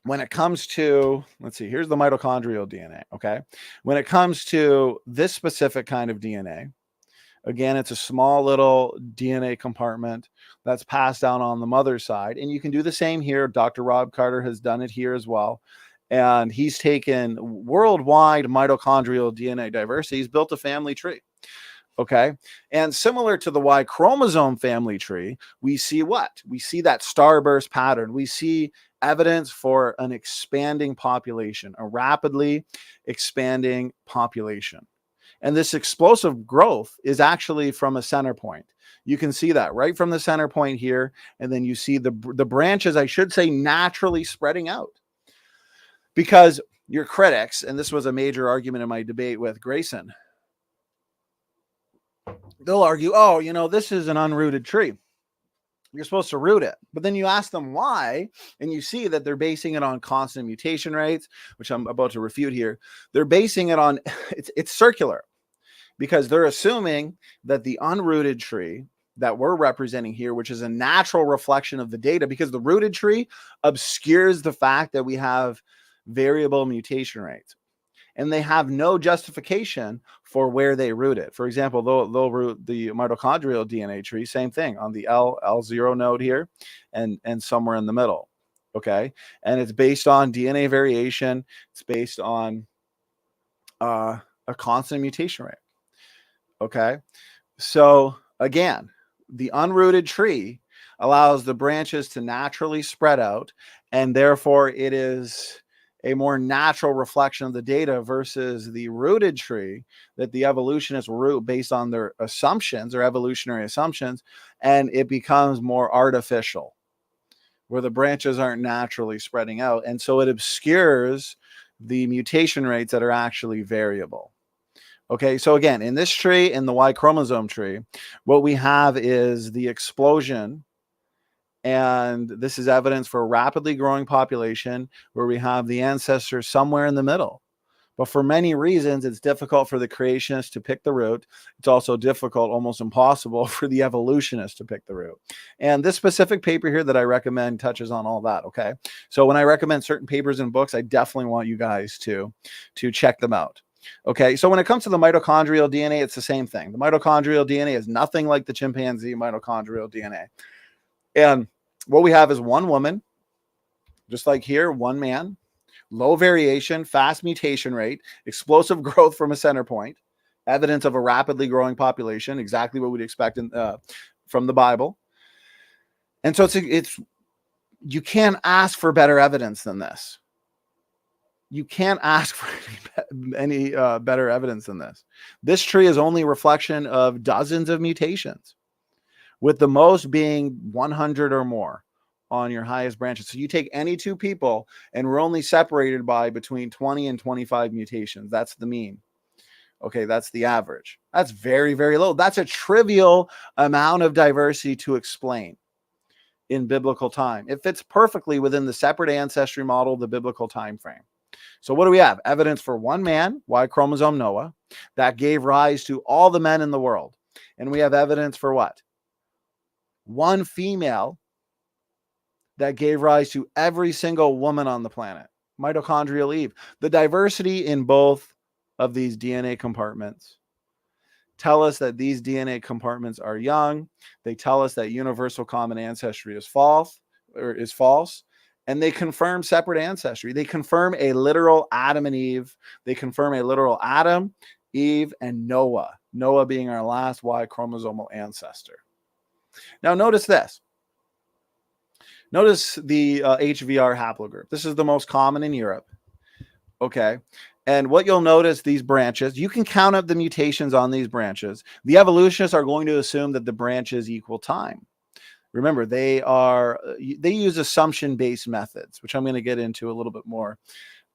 when it comes to, let's see, here's the mitochondrial DNA, okay? When it comes to this specific kind of DNA, again, it's a small little DNA compartment that's passed down on the mother's side. And you can do the same here. Dr. Rob Carter has done it here as well. And he's taken worldwide mitochondrial DNA diversity. He's built a family tree. Okay. And similar to the Y chromosome family tree, we see what? We see that starburst pattern. We see evidence for an expanding population, a rapidly expanding population. And this explosive growth is actually from a center point. You can see that right from the center point here. And then you see the branches, I should say, naturally spreading out. Because your critics, and this was a major argument in my debate with Grayson, they'll argue, oh, you know, this is an unrooted tree. You're supposed to root it. But then you ask them why, and you see that they're basing it on constant mutation rates, which I'm about to refute here. They're basing it on, it's circular, because they're assuming that the unrooted tree that we're representing here, which is a natural reflection of the data, because the rooted tree obscures the fact that we have variable mutation rates. And they have no justification for where they root it. For example, they'll root the mitochondrial DNA tree, same thing, on the L0 node here and somewhere in the middle. Okay. And it's based on DNA variation. It's based on a constant mutation rate. Okay. So again, the unrooted tree allows the branches to naturally spread out, and therefore it is a more natural reflection of the data versus the rooted tree that the evolutionists root based on their assumptions, their evolutionary assumptions, and it becomes more artificial, where the branches aren't naturally spreading out. And so it obscures the mutation rates that are actually variable. Okay, so again, in this tree, in the Y chromosome tree, what we have is the explosion. And this is evidence for a rapidly growing population where we have the ancestors somewhere in the middle. But for many reasons, it's difficult for the creationists to pick the root. It's also difficult, almost impossible, for the evolutionists to pick the root. And this specific paper here that I recommend touches on all that, okay? So when I recommend certain papers and books, I definitely want you guys to check them out. Okay, so when it comes to the mitochondrial DNA, it's the same thing. The mitochondrial DNA is nothing like the chimpanzee mitochondrial DNA. And what we have is one woman, just like here, one man, low variation, fast mutation rate, explosive growth from a center point, evidence of a rapidly growing population, exactly what we'd expect from the Bible. And so it's you can't ask for better evidence than this. You can't ask for any better evidence than this. This tree is only a reflection of dozens of mutations, with the most being 100 or more on your highest branches. So you take any two people, and we're only separated by between 20 and 25 mutations. That's the mean. Okay, that's the average. That's very, very low. That's a trivial amount of diversity to explain in biblical time. It fits perfectly within the separate ancestry model, the biblical time frame. So what do we have? Evidence for one man, Y chromosome Noah, that gave rise to all the men in the world. And we have evidence for what? One female that gave rise to every single woman on the planet, mitochondrial Eve. The diversity in both of these DNA compartments tell us that these DNA compartments are young. They tell us that universal common ancestry is false, and they confirm separate ancestry. They confirm a literal Adam and Eve. They confirm a literal Adam, Eve, and Noah. Noah being our last Y chromosomal ancestor. Now notice this. Notice the HVR haplogroup. This is the most common in Europe. Okay. And what you'll notice, these branches, you can count up the mutations on these branches. The evolutionists are going to assume that the branches equal time. Remember, they use assumption-based methods, which I'm going to get into a little bit more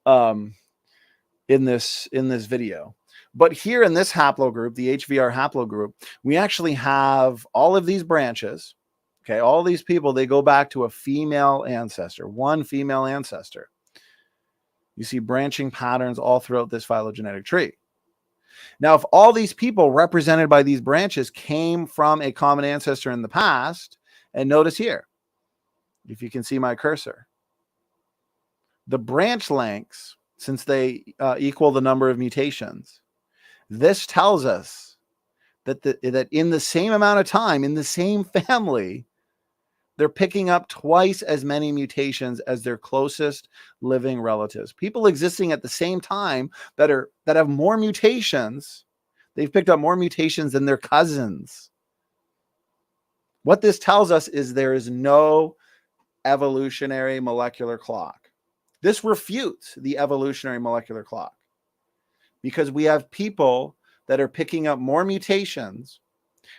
in this video. But here in this haplogroup, the HVR haplogroup, we actually have all of these branches. Okay, all these people, they go back to a female ancestor, one female ancestor. You see branching patterns all throughout this phylogenetic tree. Now, if all these people represented by these branches came from a common ancestor in the past, and notice here, if you can see my cursor, the branch lengths, since they equal the number of mutations, this tells us that in the same amount of time, in the same family, they're picking up twice as many mutations as their closest living relatives. People existing at the same time that have more mutations, they've picked up more mutations than their cousins. What this tells us is there is no evolutionary molecular clock. This refutes the evolutionary molecular clock because we have people that are picking up more mutations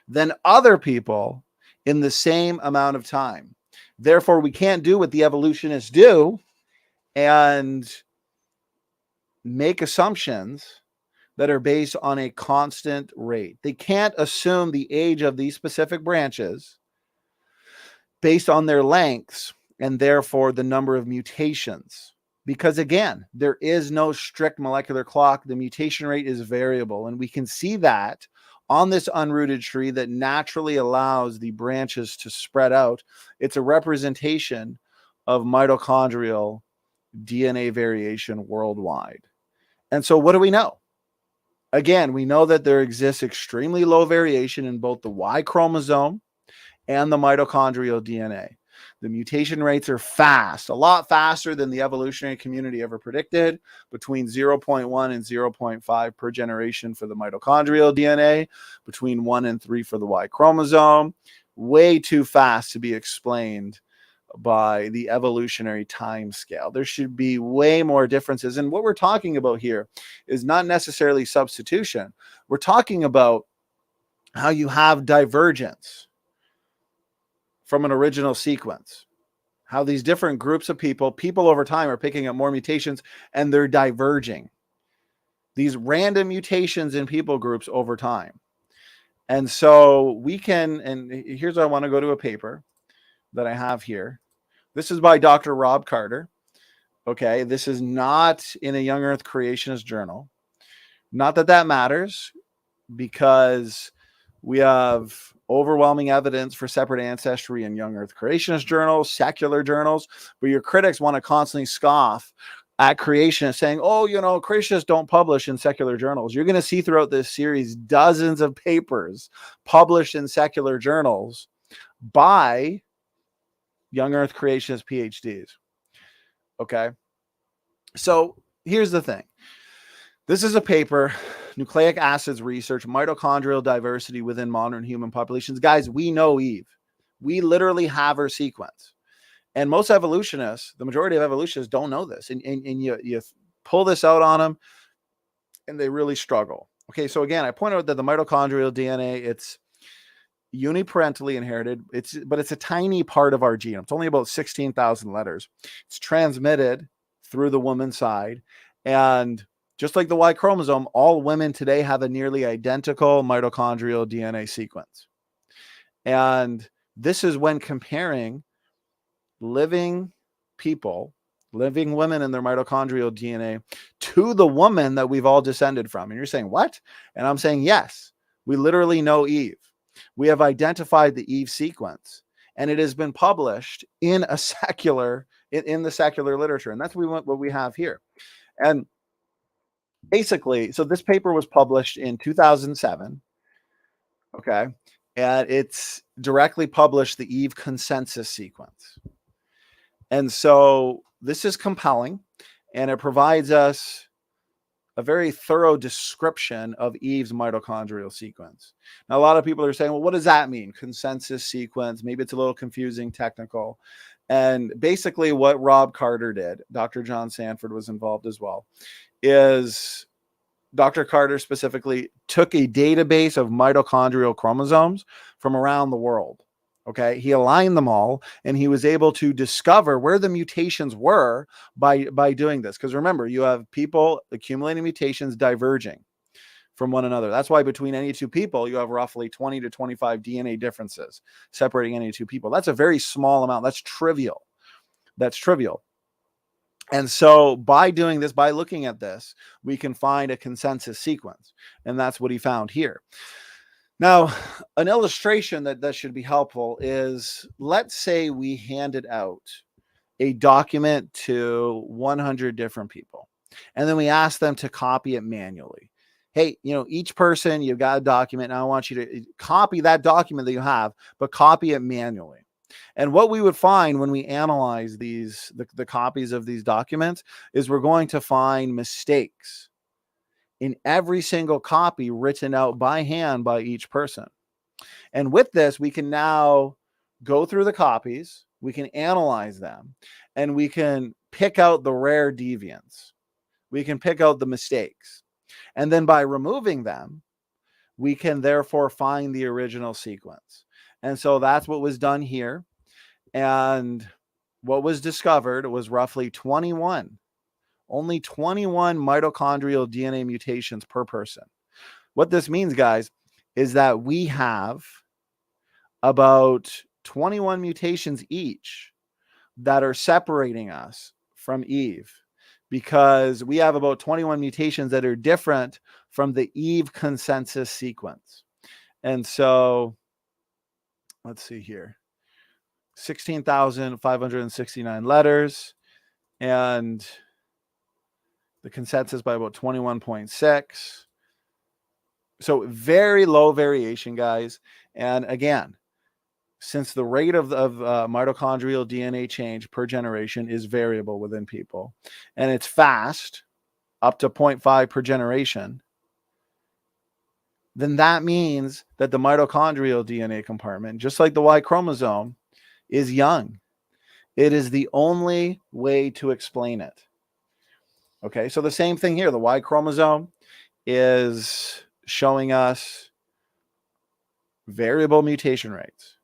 than other people in the same amount of time. Therefore, we can't do what the evolutionists do and make assumptions that are based on a constant rate. They can't assume the age of these specific branches based on their lengths and therefore the number of mutations. Because again, there is no strict molecular clock. The mutation rate is variable. And we can see that on this unrooted tree that naturally allows the branches to spread out. It's a representation of mitochondrial DNA variation worldwide. And so what do we know? Again, we know that there exists extremely low variation in both the Y chromosome and the mitochondrial DNA. The mutation rates are fast, a lot faster than the evolutionary community ever predicted, between 0.1 and 0.5 per generation for the mitochondrial DNA, between 1 and 3 for the Y chromosome. Way too fast to be explained by the evolutionary time scale. There should be way more differences. And what we're talking about here is not necessarily substitution. We're talking about how you have divergence from an original sequence, how these different groups of people over time are picking up more mutations and they're diverging. These random mutations in people groups over time. And so we can, and here's where I want to go to a paper that I have here. This is by Dr. Rob Carter. Okay, this is not in a Young Earth Creationist journal. Not that that matters, because we have overwhelming evidence for separate ancestry in Young Earth Creationist journals, secular journals, but your critics want to constantly scoff at creationists saying, oh, you know, creationists don't publish in secular journals. You're going to see throughout this series dozens of papers published in secular journals by Young Earth Creationist PhDs. Okay. So here's the thing. This is a paper, Nucleic Acids Research, Mitochondrial Diversity Within Modern Human Populations. Guys, we know Eve. We literally have her sequence. And most evolutionists, the majority of evolutionists don't know this. And you pull this out on them and they really struggle. Okay, so again, I point out that the mitochondrial DNA, it's uniparentally inherited. But it's a tiny part of our genome. It's only about 16,000 letters. It's transmitted through the woman's side. And just like the Y chromosome, all women today have a nearly identical mitochondrial DNA sequence. And this is when comparing living people, living women and their mitochondrial DNA to the woman that we've all descended from. And you're saying, what? And I'm saying, yes, we literally know Eve. We have identified the Eve sequence, and it has been published in a secular, in the secular literature. And that's what we have here. And basically, so this paper was published in 2007. Okay. And it's directly published the Eve consensus sequence. And so this is compelling, and it provides us a very thorough description of Eve's mitochondrial sequence. Now, a lot of people are saying, well, what does that mean? Consensus sequence. Maybe it's a little confusing, technical. And basically what Rob Carter did, Dr. John Sanford was involved as well, is Dr. Carter specifically took a database of mitochondrial chromosomes from around the world. Okay, he aligned them all, and he was able to discover where the mutations were by doing this. Because remember, you have people accumulating mutations diverging from one another. That's why between any two people, you have roughly 20 to 25 DNA differences separating any two people. That's a very small amount. That's trivial. That's trivial. And so by doing this, by looking at this, we can find a consensus sequence. And that's what he found here. Now, an illustration that should be helpful is, let's say we handed out a document to 100 different people, and then we ask them to copy it manually. Hey, each person, you've got a document, and I want you to copy that document that you have, but copy it manually. And what we would find when we analyze the copies of these documents is we're going to find mistakes in every single copy written out by hand by each person. And with this, we can now go through the copies, we can analyze them, and we can pick out the rare deviants. We can pick out the mistakes. And then by removing them, we can therefore find the original sequence. And so that's what was done here. And what was discovered was roughly 21, only 21 mitochondrial DNA mutations per person. What this means, guys, is that we have about 21 mutations each that are separating us from Eve, because we have about 21 mutations that are different from the Eve consensus sequence. And so let's see here. 16,569 letters, and the consensus by about 21.6. So very low variation, guys. And again, since the rate of mitochondrial DNA change per generation is variable within people, and it's fast, up to 0.5 per generation, then that means that the mitochondrial DNA compartment, just like the Y chromosome, is young. It is the only way to explain it. Okay, so the same thing here. The Y chromosome is showing us variable mutation rates,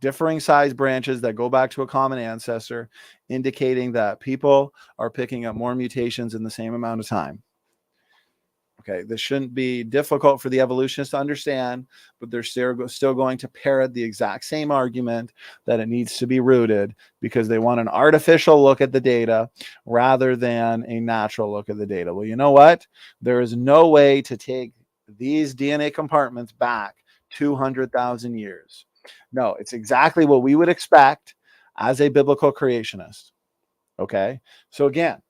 differing size branches that go back to a common ancestor, indicating that people are picking up more mutations in the same amount of time. Okay, this shouldn't be difficult for the evolutionists to understand, but they're still going to parrot the exact same argument that it needs to be rooted, because they want an artificial look at the data rather than a natural look at the data. Well, you know what? There is no way to take these DNA compartments back 200,000 years. No, it's exactly what we would expect as a biblical creationist. Okay, so again,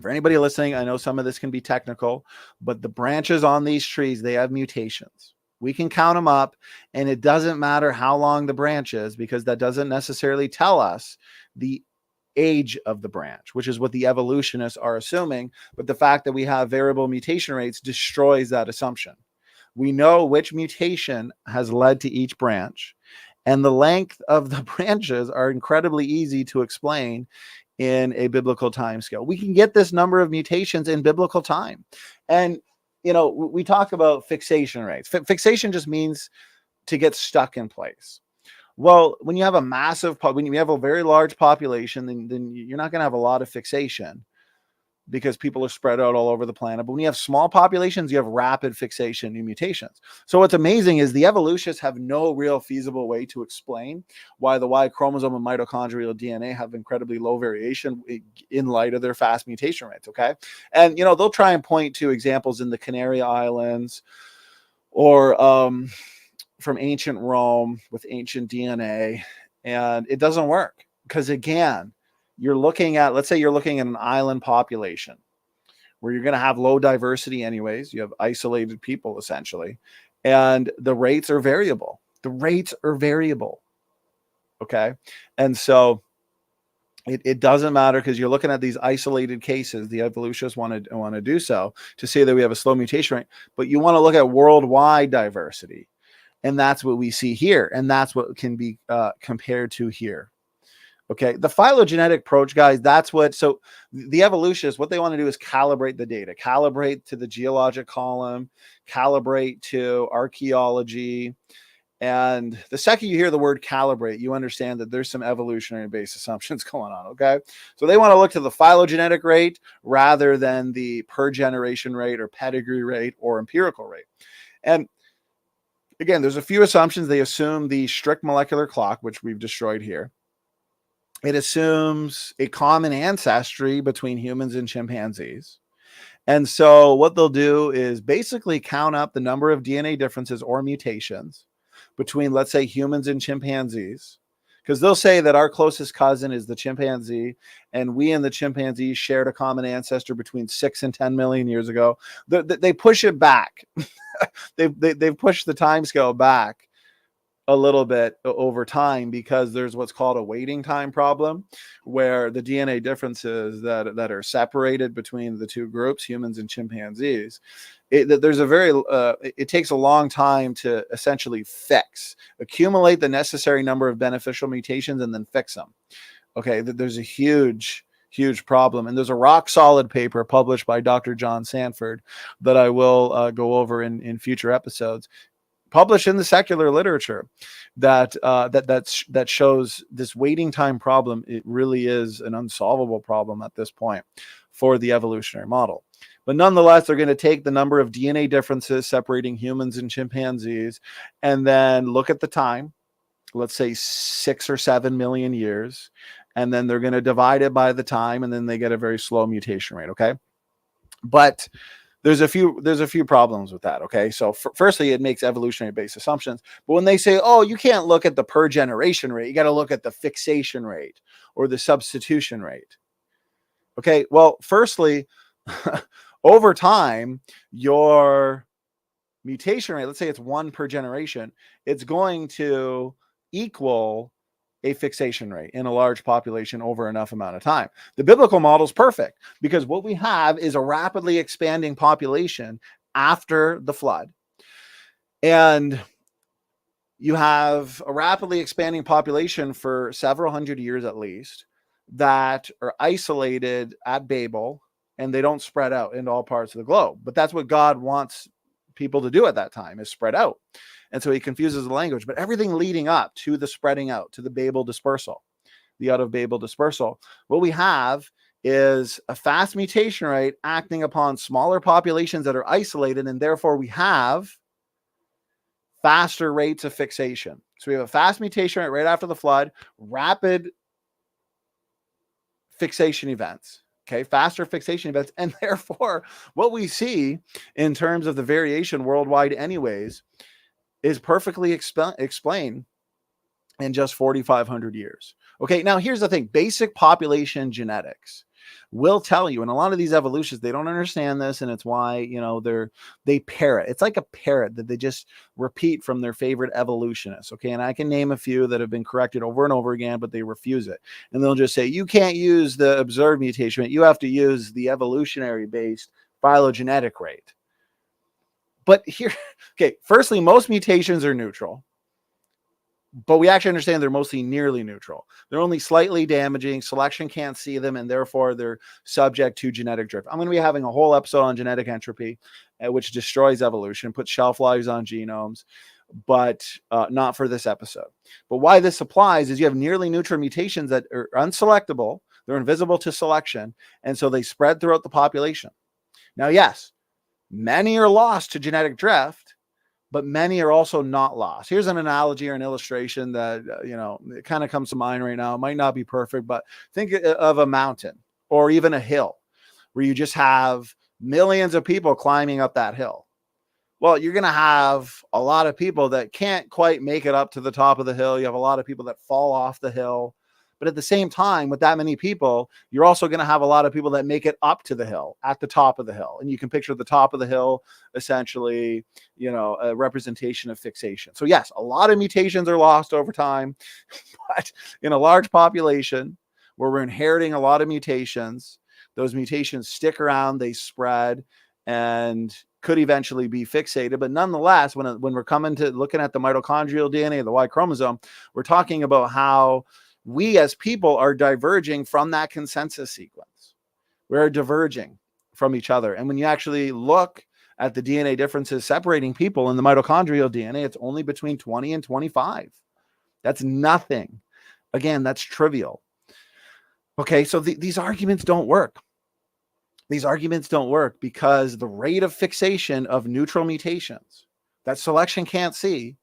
for anybody listening, I know some of this can be technical, but the branches on these trees, they have mutations. We can count them up, and it doesn't matter how long the branch is, because that doesn't necessarily tell us the age of the branch, which is what the evolutionists are assuming. But the fact that we have variable mutation rates destroys that assumption. We know which mutation has led to each branch, and the length of the branches are incredibly easy to explain in a biblical time scale. We can get this number of mutations in biblical time. And, we talk about fixation rates. Fixation just means to get stuck in place. Well, when you have when you have a very large population, then you're not going to have a lot of fixation, because people are spread out all over the planet. But when you have small populations, you have rapid fixation and mutations. So what's amazing is the evolutionists have no real feasible way to explain why the Y chromosome and mitochondrial DNA have incredibly low variation in light of their fast mutation rates. Okay. And, they'll try and point to examples in the Canary Islands or from ancient Rome with ancient DNA, and it doesn't work, because again, let's say you're looking at an island population where you're going to have low diversity anyways. You have isolated people essentially, and the rates are variable. Okay. And so it doesn't matter, because you're looking at these isolated cases. The evolutionists want to do so to say that we have a slow mutation rate, but you want to look at worldwide diversity. And that's what we see here. And that's what can be compared to here. Okay, the phylogenetic approach, guys, so the evolutionists, what they want to do is calibrate the data, calibrate to the geologic column, calibrate to archaeology, And the second you hear the word calibrate, you understand that there's some evolutionary based assumptions going on. Okay. So they want to look to the phylogenetic rate rather than the per generation rate or pedigree rate or empirical rate. And again, there's a few assumptions. They assume the strict molecular clock, which we've destroyed here. It assumes a common ancestry between humans and chimpanzees. And so what they'll do is basically count up the number of DNA differences or mutations between, let's say, humans and chimpanzees, because they'll say that our closest cousin is the chimpanzee, and we and the chimpanzee shared a common ancestor between 6 and 10 million years ago. They push it back. They've pushed the time scale back a little bit over time because there's what's called a waiting time problem, where the DNA differences that are separated between the two groups, humans and chimpanzees, it takes a long time to essentially accumulate the necessary number of beneficial mutations and then fix them. Okay, there's a huge problem, and there's a rock solid paper published by Dr. John Sanford that I will go over in future episodes, published in the secular literature, that shows this waiting time problem. It really is an unsolvable problem at this point for the evolutionary model. But nonetheless, they're going to take the number of DNA differences separating humans and chimpanzees and then look at the time, let's say 6 or 7 million years, and then they're going to divide it by the time, and then they get a very slow mutation rate. Okay, but there's a few problems with that. Okay, so firstly, it makes evolutionary based assumptions. But when they say, oh, you can't look at the per generation rate, you got to look at the fixation rate or the substitution rate. Okay, well, firstly, over time, your mutation rate, let's say it's 1 per generation, it's going to equal a fixation rate in a large population over enough amount of time. The biblical model is perfect because what we have is a rapidly expanding population after the flood. And you have a rapidly expanding population for several hundred years at least that are isolated at Babel, and they don't spread out into all parts of the globe. But that's what God wants people to do at that time, is spread out. And so he confuses the language, but everything leading up to the spreading out, to the Babel dispersal, the out of Babel dispersal, what we have is a fast mutation rate acting upon smaller populations that are isolated, and therefore we have faster rates of fixation. So we have a fast mutation rate right after the flood, rapid fixation events. Okay, faster fixation events. And therefore, what we see in terms of the variation worldwide anyways is perfectly explained in just 4,500 years. Okay, now here's the thing. Basic population genetics will tell you, and a lot of these evolutionists, they don't understand this, and it's why, you know, they parrot. It's like a parrot that they just repeat from their favorite evolutionists. Okay, and I can name a few that have been corrected over and over again, but they refuse it. And they'll just say, you can't use the observed mutation rate. You have to use the evolutionary based phylogenetic rate. But here, okay, firstly, most mutations are neutral, but we actually understand they're mostly nearly neutral. They're only slightly damaging. Selection can't see them, and therefore they're subject to genetic drift. I'm going to be having a whole episode on genetic entropy, which destroys evolution, puts shelf lives on genomes, but not for this episode. But why this applies is you have nearly neutral mutations that are unselectable. They're invisible to selection, and so they spread throughout the population. Now, yes, many are lost to genetic drift, but many are also not lost. Here's an analogy or an illustration that, it kind of comes to mind right now. It might not be perfect, but think of a mountain or even a hill where you just have millions of people climbing up that hill. Well, you're going to have a lot of people that can't quite make it up to the top of the hill. You have a lot of people that fall off the hill. But at the same time, with that many people, you're also going to have a lot of people that make it up to the hill, at the top of the hill. And you can picture the top of the hill, essentially, a representation of fixation. So yes, a lot of mutations are lost over time, but in a large population where we're inheriting a lot of mutations, those mutations stick around, they spread, and could eventually be fixated. But nonetheless, when we're coming to looking at the mitochondrial DNA, the Y-chromosome, we're talking about how we as people are diverging from that consensus sequence. We're diverging from each other. And when you actually look at the DNA differences separating people in the mitochondrial DNA, it's only between 20 and 25. That's nothing. Again, that's trivial. Okay, so these arguments don't work. These arguments don't work because the rate of fixation of neutral mutations that selection can't see,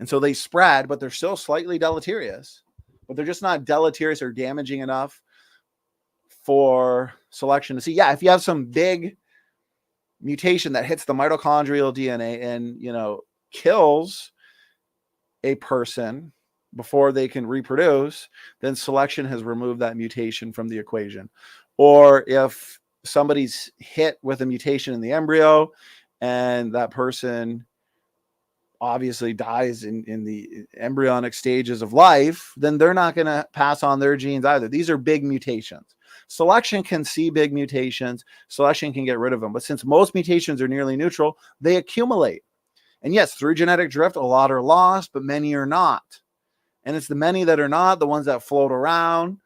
and so they spread, but they're still slightly deleterious, but they're just not deleterious or damaging enough for selection to see. Yeah, if you have some big mutation that hits the mitochondrial DNA and, kills a person before they can reproduce, then selection has removed that mutation from the equation. Or if somebody's hit with a mutation in the embryo and that person obviously dies in the embryonic stages of life, then they're not going to pass on their genes either. These are big mutations. Selection can see big mutations. Selection can get rid of them. But since most mutations are nearly neutral, they accumulate. And yes, through genetic drift, a lot are lost, but many are not. And it's the many that are not, the ones that float around,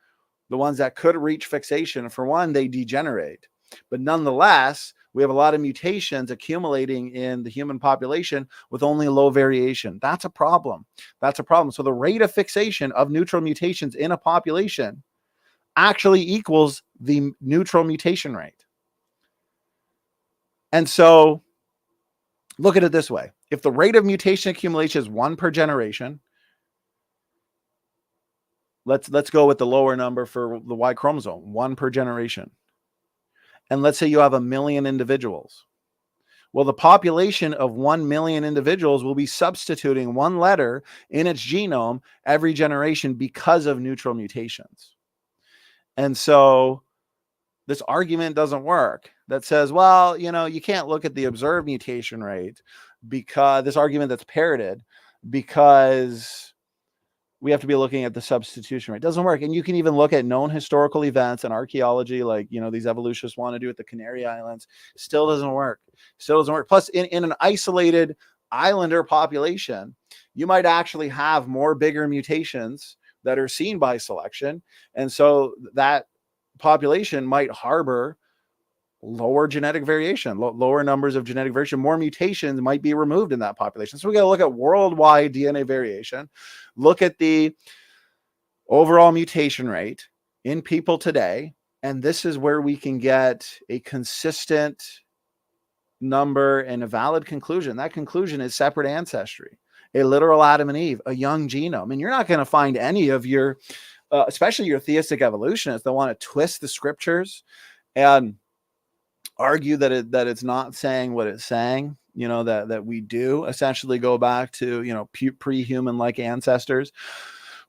the ones that could reach fixation. For one, they degenerate. But nonetheless, we have a lot of mutations accumulating in the human population with only low variation. That's a problem. That's a problem. So the rate of fixation of neutral mutations in a population actually equals the neutral mutation rate. And so look at it this way. If the rate of mutation accumulation is 1 per generation, let's go with the lower number for the Y chromosome, 1 per generation. And let's say you have 1 million individuals. Well, the population of 1 million individuals will be substituting 1 letter in its genome every generation because of neutral mutations. And so this argument doesn't work that says, well, you can't look at the observed mutation rate, because this argument that's parroted, because we have to be looking at the substitution rate. It doesn't work. And you can even look at known historical events and archaeology, like, these evolutionists want to do at the Canary Islands. Still doesn't work. Still doesn't work. Plus, in an isolated islander population, you might actually have more bigger mutations that are seen by selection. And so that population might harbor lower genetic variation, lower numbers of genetic variation, more mutations might be removed in that population. So we got to look at worldwide DNA variation, look at the overall mutation rate in people today, and this is where we can get a consistent number and a valid conclusion. That conclusion is separate ancestry, a literal Adam and Eve, a young genome. And you're not going to find any of your, especially your theistic evolutionists, that want to twist the scriptures and argue that it's not saying what it's saying, that we do essentially go back to, pre-human like ancestors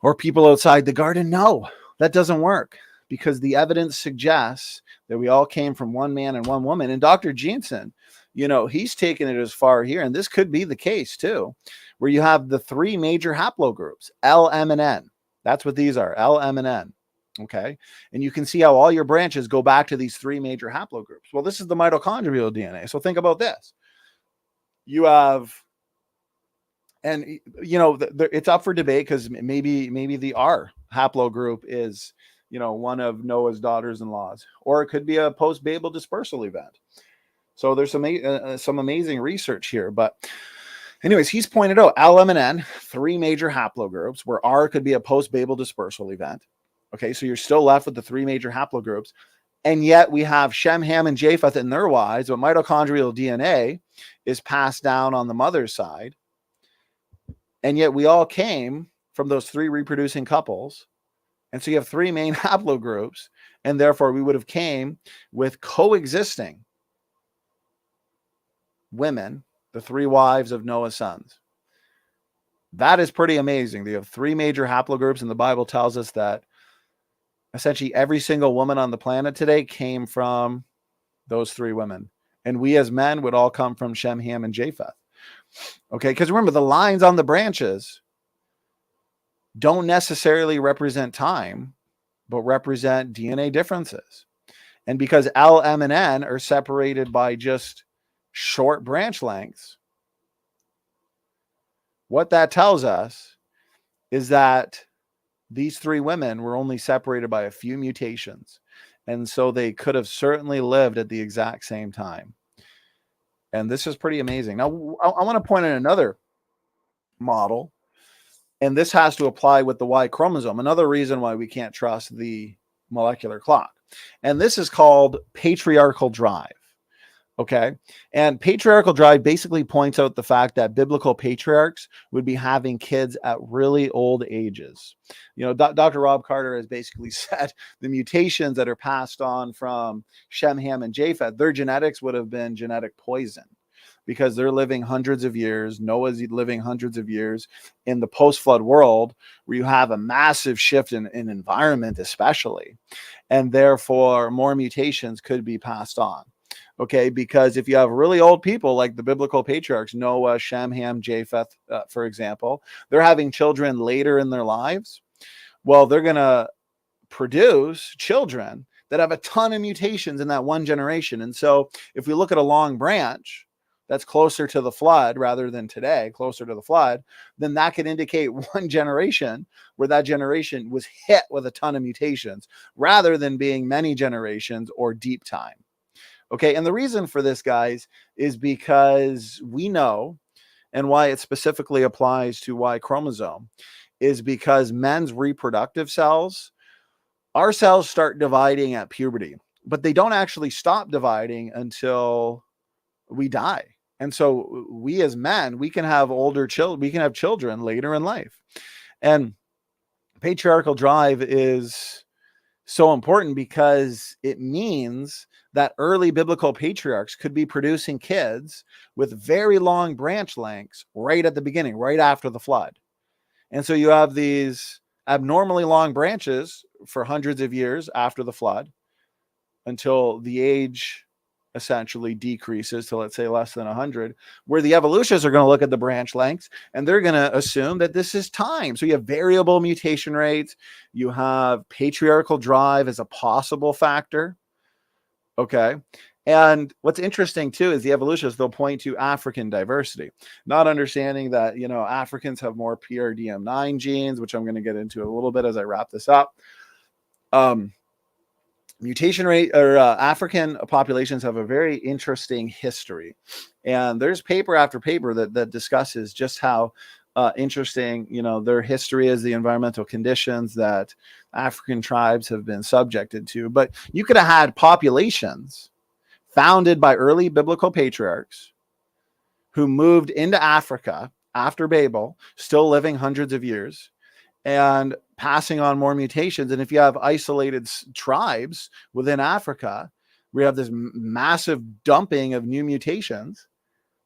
or people outside the garden. No, that doesn't work, because the evidence suggests that we all came from 1 man and 1 woman. And Dr. Jensen, he's taken it as far here, and this could be the case too, where you have the 3 major haplogroups, L, M, and N. That's what these are, L, M, and N. Okay. And you can see how all your branches go back to these 3 major haplogroups. Well, this is the mitochondrial DNA. So think about this. You have, and it's up for debate, because maybe the R haplogroup is, one of Noah's daughters-in-laws, or it could be a post-Babel dispersal event. So there's some amazing research here. But anyways, he's pointed out L, M, and N, 3 major haplogroups, where R could be a post-Babel dispersal event. Okay, so you're still left with the 3 major haplogroups. And yet we have Shem, Ham, and Japheth and their wives, but mitochondrial DNA is passed down on the mother's side. And yet we all came from those 3 reproducing couples. And so you have 3 main haplogroups, and therefore we would have came with coexisting women, the 3 wives of Noah's sons. That is pretty amazing. You have 3 major haplogroups, and the Bible tells us that essentially every single woman on the planet today came from those 3 women. And we as men would all come from Shem, Ham, and Japheth. Okay, because remember, the lines on the branches don't necessarily represent time, but represent DNA differences. And because L, M, and N are separated by just short branch lengths, what that tells us is that these 3 women were only separated by a few mutations. And so they could have certainly lived at the exact same time. And this is pretty amazing. Now, I want to point at another model, and this has to apply with the Y chromosome. Another reason why we can't trust the molecular clock. And this is called patriarchal drive. Okay. And patriarchal drive basically points out the fact that biblical patriarchs would be having kids at really old ages. You know, Dr. Rob Carter has basically said the mutations that are passed on from Shem, Ham, and Japheth, their genetics would have been genetic poison because they're living hundreds of years. Noah's living hundreds of years in the post-flood world where you have a massive shift in environment, especially. And therefore, more mutations could be passed on. Okay, because if you have really old people like the biblical patriarchs, Noah, Shem, Ham, Japheth, for example, they're having children later in their lives. Well, they're going to produce children that have a ton of mutations in that one generation. And so if we look at a long branch that's closer to the flood rather than today, closer to the flood, then that could indicate one generation where that generation was hit with a ton of mutations rather than being many generations or deep time. Okay, and the reason for this, guys, is because we know, and why it specifically applies to Y chromosome, is because men's reproductive cells, our cells start dividing at puberty, but they don't actually stop dividing until we die. And so we as men, we can have older children, we can have children later in life. And patriarchal drive is so important because it means that early biblical patriarchs could be producing kids with very long branch lengths right at the beginning, right after the flood. And so you have these abnormally long branches for hundreds of years after the flood until the age essentially decreases to, let's say, less than 100, where the evolutionists are going to look at the branch lengths and they're going to assume that this is time. So you have variable mutation rates. You have patriarchal drive as a possible factor. Okay. And what's interesting too is the evolutionists, they'll point to African diversity, not understanding that, you know, Africans have more PRDM9 genes, which I'm going to get into a little bit as I wrap this up. Mutation rate or African populations have a very interesting history. And there's paper after paper that discusses just how interesting, you know, their history is, the environmental conditions that African tribes have been subjected to. But you could have had populations founded by early biblical patriarchs who moved into Africa after Babel, still living hundreds of years and passing on more mutations. And if you have isolated tribes within Africa, we have this massive dumping of new mutations,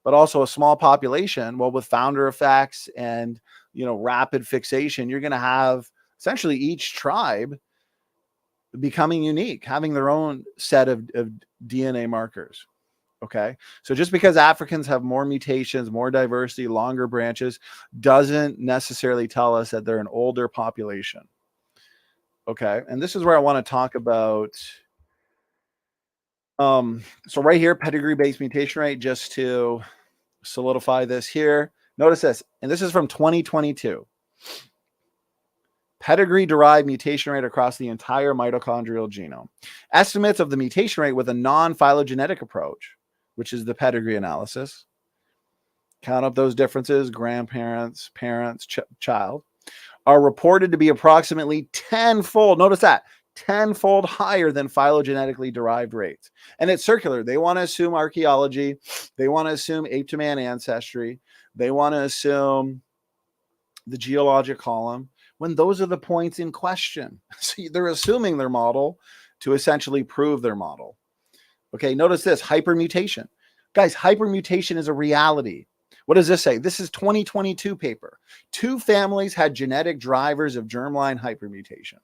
but also a small population. Well, with founder effects and, you know, rapid fixation, you're going to have essentially each tribe becoming unique, having their own set of DNA markers. Okay. So just because Africans have more mutations, more diversity, longer branches, doesn't necessarily tell us that they're an older population. Okay. And this is where I want to talk about. So right here, pedigree-based mutation rate, just to solidify this here. Notice this, and this is from 2022. Pedigree-derived mutation rate across the entire mitochondrial genome. Estimates of the mutation rate with a non-phylogenetic approach, which is the pedigree analysis. Count up those differences, grandparents, parents, child, are reported to be approximately tenfold. Notice that, tenfold higher than phylogenetically derived rates. And it's circular. They want to assume archaeology. They want to assume ape to man ancestry. They want to assume the geologic column when those are the points in question. So they're assuming their model to essentially prove their model. Okay, notice this, hypermutation. Guys, hypermutation is a reality. What does this say? This is 2022 paper. 2 families had genetic drivers of germline hypermutation,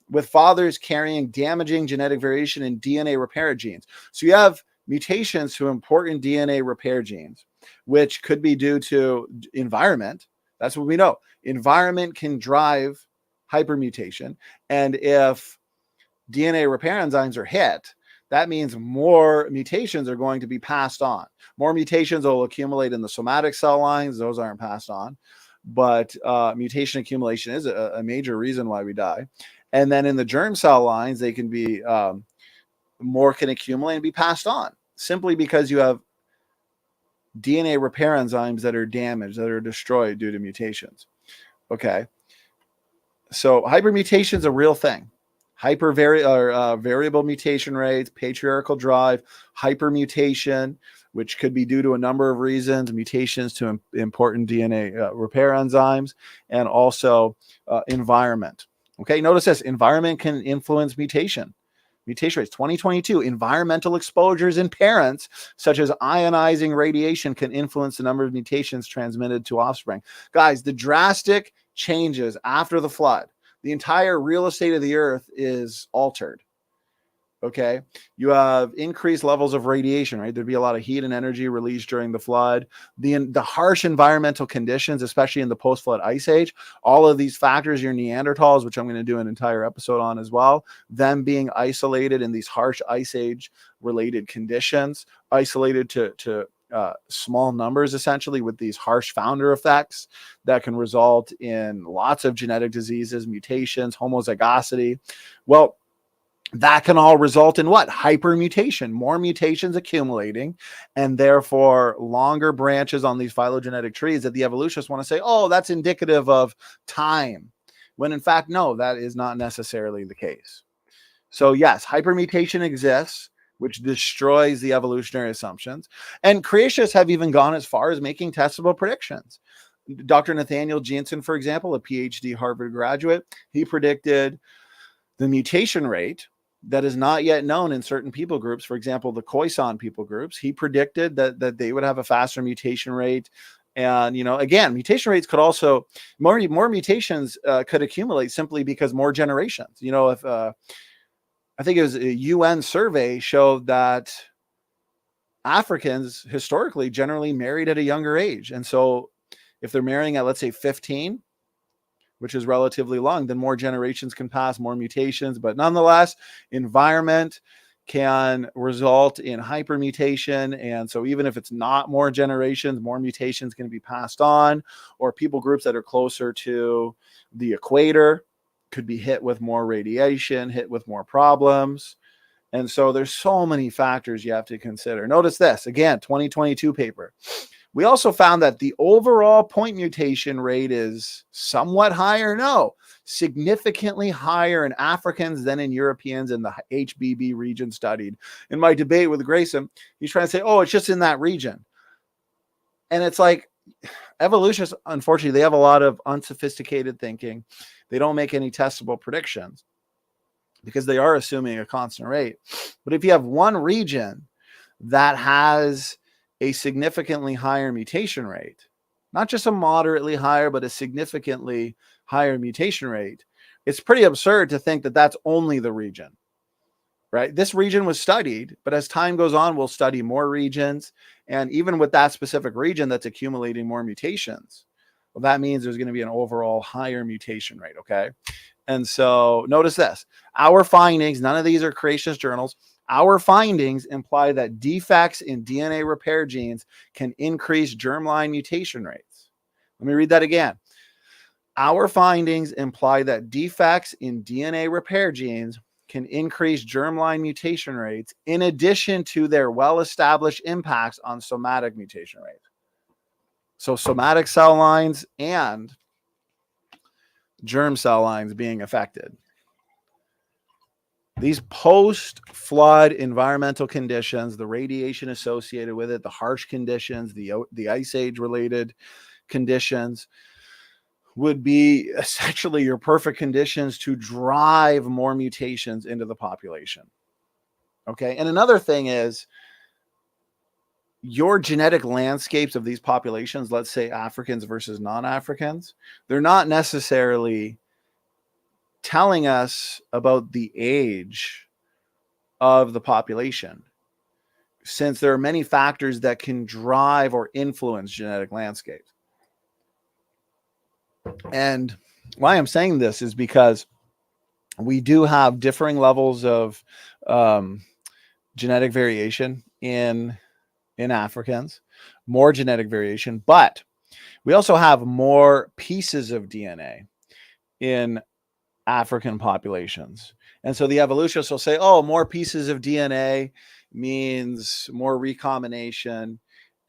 with fathers carrying damaging genetic variation in DNA repair genes. So you have mutations to important DNA repair genes, which could be due to environment. That's what we know. Environment can drive hypermutation. And if DNA repair enzymes are hit, that means more mutations are going to be passed on. More mutations will accumulate in the somatic cell lines. Those aren't passed on. But mutation accumulation is a major reason why we die. And then in the germ cell lines, they can be, more can accumulate and be passed on simply because you have DNA repair enzymes that are damaged, that are destroyed due to mutations. Okay. So hypermutation is a real thing. Variable mutation rates, patriarchal drive, hypermutation, which could be due to a number of reasons, mutations to important DNA repair enzymes, and also environment. Okay, notice this, environment can influence mutation rates. 2022, environmental exposures in parents, such as ionizing radiation, can influence the number of mutations transmitted to offspring. Guys, the drastic changes after the flood, the entire real estate of the earth is altered. Okay, you have increased levels of radiation, right? There'd be a lot of heat and energy released during the flood. The harsh environmental conditions, especially in the post-flood ice age, all of these factors, your Neanderthals, which I'm going to do an entire episode on as well, them being isolated in these harsh ice age related conditions, isolated to small numbers, essentially, with these harsh founder effects that can result in lots of genetic diseases, mutations, homozygosity. Well, that can all result in what? Hypermutation, more mutations accumulating, and therefore longer branches on these phylogenetic trees that the evolutionists want to say, oh, that's indicative of time. When in fact, no, that is not necessarily the case. So yes, hypermutation exists, which destroys the evolutionary assumptions. And creationists have even gone as far as making testable predictions. Dr. Nathaniel Jensen, for example, a PhD Harvard graduate, he predicted the mutation rate that is not yet known in certain people groups. For example, the Khoisan people groups, he predicted that they would have a faster mutation rate. And, again, mutation rates could also, more mutations could accumulate simply because more generations. If I think it was a UN survey showed that Africans historically generally married at a younger age. And so if they're marrying at, let's say, 15, which is relatively long, then more generations can pass, more mutations. But nonetheless, environment can result in hypermutation. And so even if it's not more generations, more mutations can be passed on, or people groups that are closer to the equator could be hit with more radiation, hit with more problems. And so there's so many factors you have to consider. Notice this, again, 2022 paper. We also found that the overall point mutation rate is somewhat higher. No, significantly higher in Africans than in Europeans in the HBB region studied. In my debate with Grayson, he's trying to say, oh, it's just in that region. And it's like, evolutionists, unfortunately, they have a lot of unsophisticated thinking. They don't make any testable predictions because they are assuming a constant rate. But if you have one region that has a significantly higher mutation rate, not just a moderately higher, but a significantly higher mutation rate, it's pretty absurd to think that that's only the region, right? This region was studied, but as time goes on, we'll study more regions. And even with that specific region that's accumulating more mutations, well, that means there's going to be an overall higher mutation rate, okay? And so notice this, our findings, none of these are creationist journals. Our findings imply that defects in DNA repair genes can increase germline mutation rates. Let me read that again. Our findings imply that defects in DNA repair genes can increase germline mutation rates in addition to their well-established impacts on somatic mutation rates. So somatic cell lines and germ cell lines being affected. These post-flood environmental conditions, the radiation associated with it, the harsh conditions, the ice age related conditions would be essentially your perfect conditions to drive more mutations into the population. Okay. And another thing is your genetic landscapes of these populations, let's say Africans versus non-Africans, they're not necessarily telling us about the age of the population, since there are many factors that can drive or influence genetic landscapes. And why I'm saying this is because we do have differing levels of genetic variation in Africans, more genetic variation, but we also have more pieces of DNA in African populations. And so the evolutionists will say, oh, more pieces of DNA means more recombination.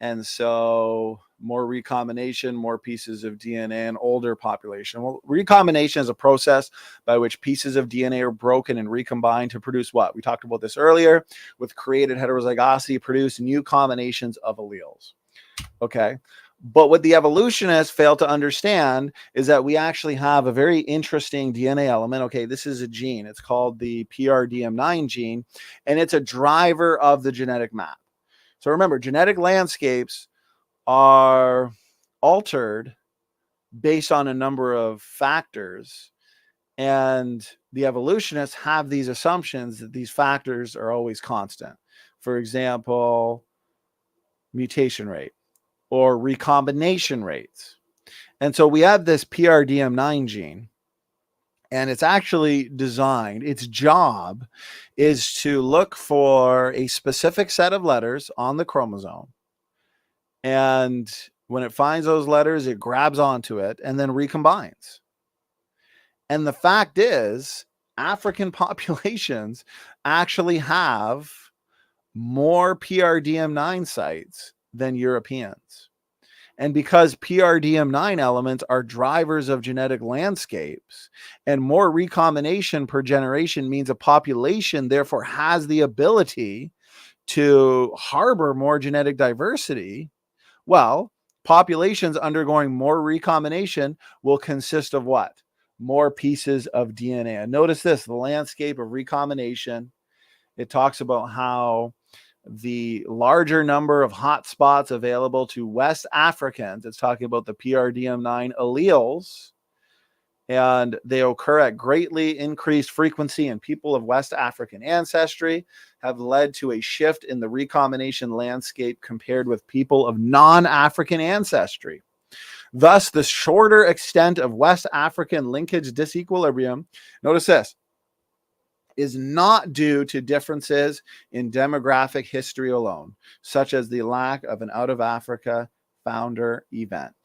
And so more recombination, more pieces of DNA, and older population. Well, recombination is a process by which pieces of DNA are broken and recombined to produce what? We talked about this earlier. With created heterozygosity, produce new combinations of alleles. Okay. But what the evolutionists fail to understand is that we actually have a very interesting DNA element. Okay, this is a gene. It's called the PRDM9 gene, and it's a driver of the genetic map. So remember, genetic landscapes are altered based on a number of factors, and the evolutionists have these assumptions that these factors are always constant. For example, mutation rate or recombination rates. And so we have this PRDM9 gene, and it's actually designed, its job is to look for a specific set of letters on the chromosome. And when it finds those letters, it grabs onto it and then recombines. And the fact is, African populations actually have more PRDM9 sites than Europeans. And because PRDM9 elements are drivers of genetic landscapes, and more recombination per generation means a population therefore has the ability to harbor more genetic diversity, well, populations undergoing more recombination will consist of what? More pieces of DNA. And notice this, the landscape of recombination. It talks about how the larger number of hotspots available to West Africans, it's talking about the PRDM9 alleles, and they occur at greatly increased frequency in people of West African ancestry, have led to a shift in the recombination landscape compared with people of non-African ancestry. Thus, the shorter extent of West African linkage disequilibrium, notice this, is not due to differences in demographic history alone, such as the lack of an out of Africa founder event.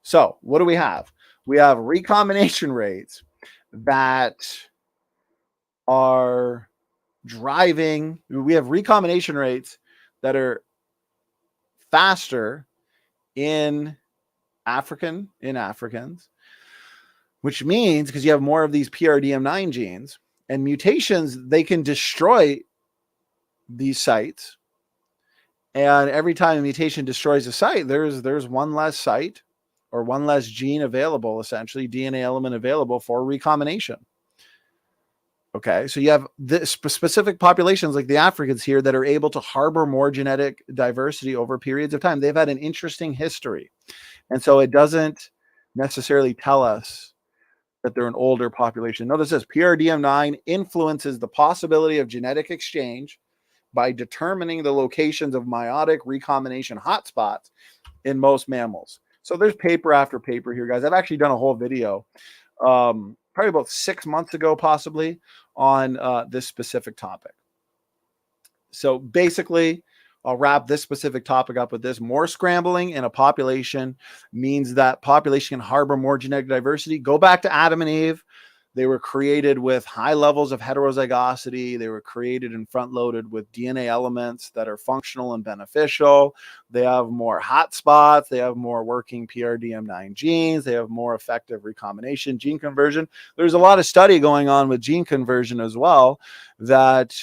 So what do we have? We have recombination rates that are driving, we have recombination rates that are faster in Africans, which means because you have more of these PRDM9 genes, and mutations, they can destroy these sites. And every time a mutation destroys a site, there's one less site or one less gene available, essentially, DNA element available for recombination. Okay, so you have this specific populations like the Africans here that are able to harbor more genetic diversity over periods of time. They've had an interesting history. And so it doesn't necessarily tell us that they're an older population. Notice this, PRDM9 influences the possibility of genetic exchange by determining the locations of meiotic recombination hotspots in most mammals. So there's paper after paper here, guys. I've actually done a whole video, probably about 6 months ago, possibly, on this specific topic. So basically, I'll wrap this specific topic up with this. More scrambling in a population means that population can harbor more genetic diversity. Go back to Adam and Eve. They were created with high levels of heterozygosity. They were created and front-loaded with DNA elements that are functional and beneficial. They have more hotspots. They have more working PRDM9 genes. They have more effective recombination, gene conversion. There's a lot of study going on with gene conversion as well that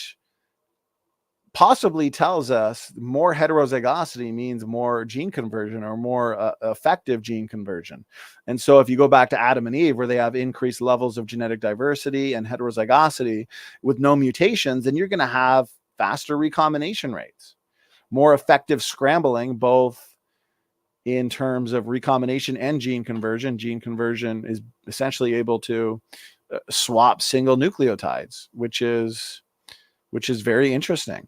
possibly tells us more heterozygosity means more gene conversion or more effective gene conversion. And so if you go back to Adam and Eve, where they have increased levels of genetic diversity and heterozygosity with no mutations, then you're going to have faster recombination rates, more effective scrambling, both in terms of recombination and gene conversion. Gene conversion is essentially able to swap single nucleotides, which is very interesting.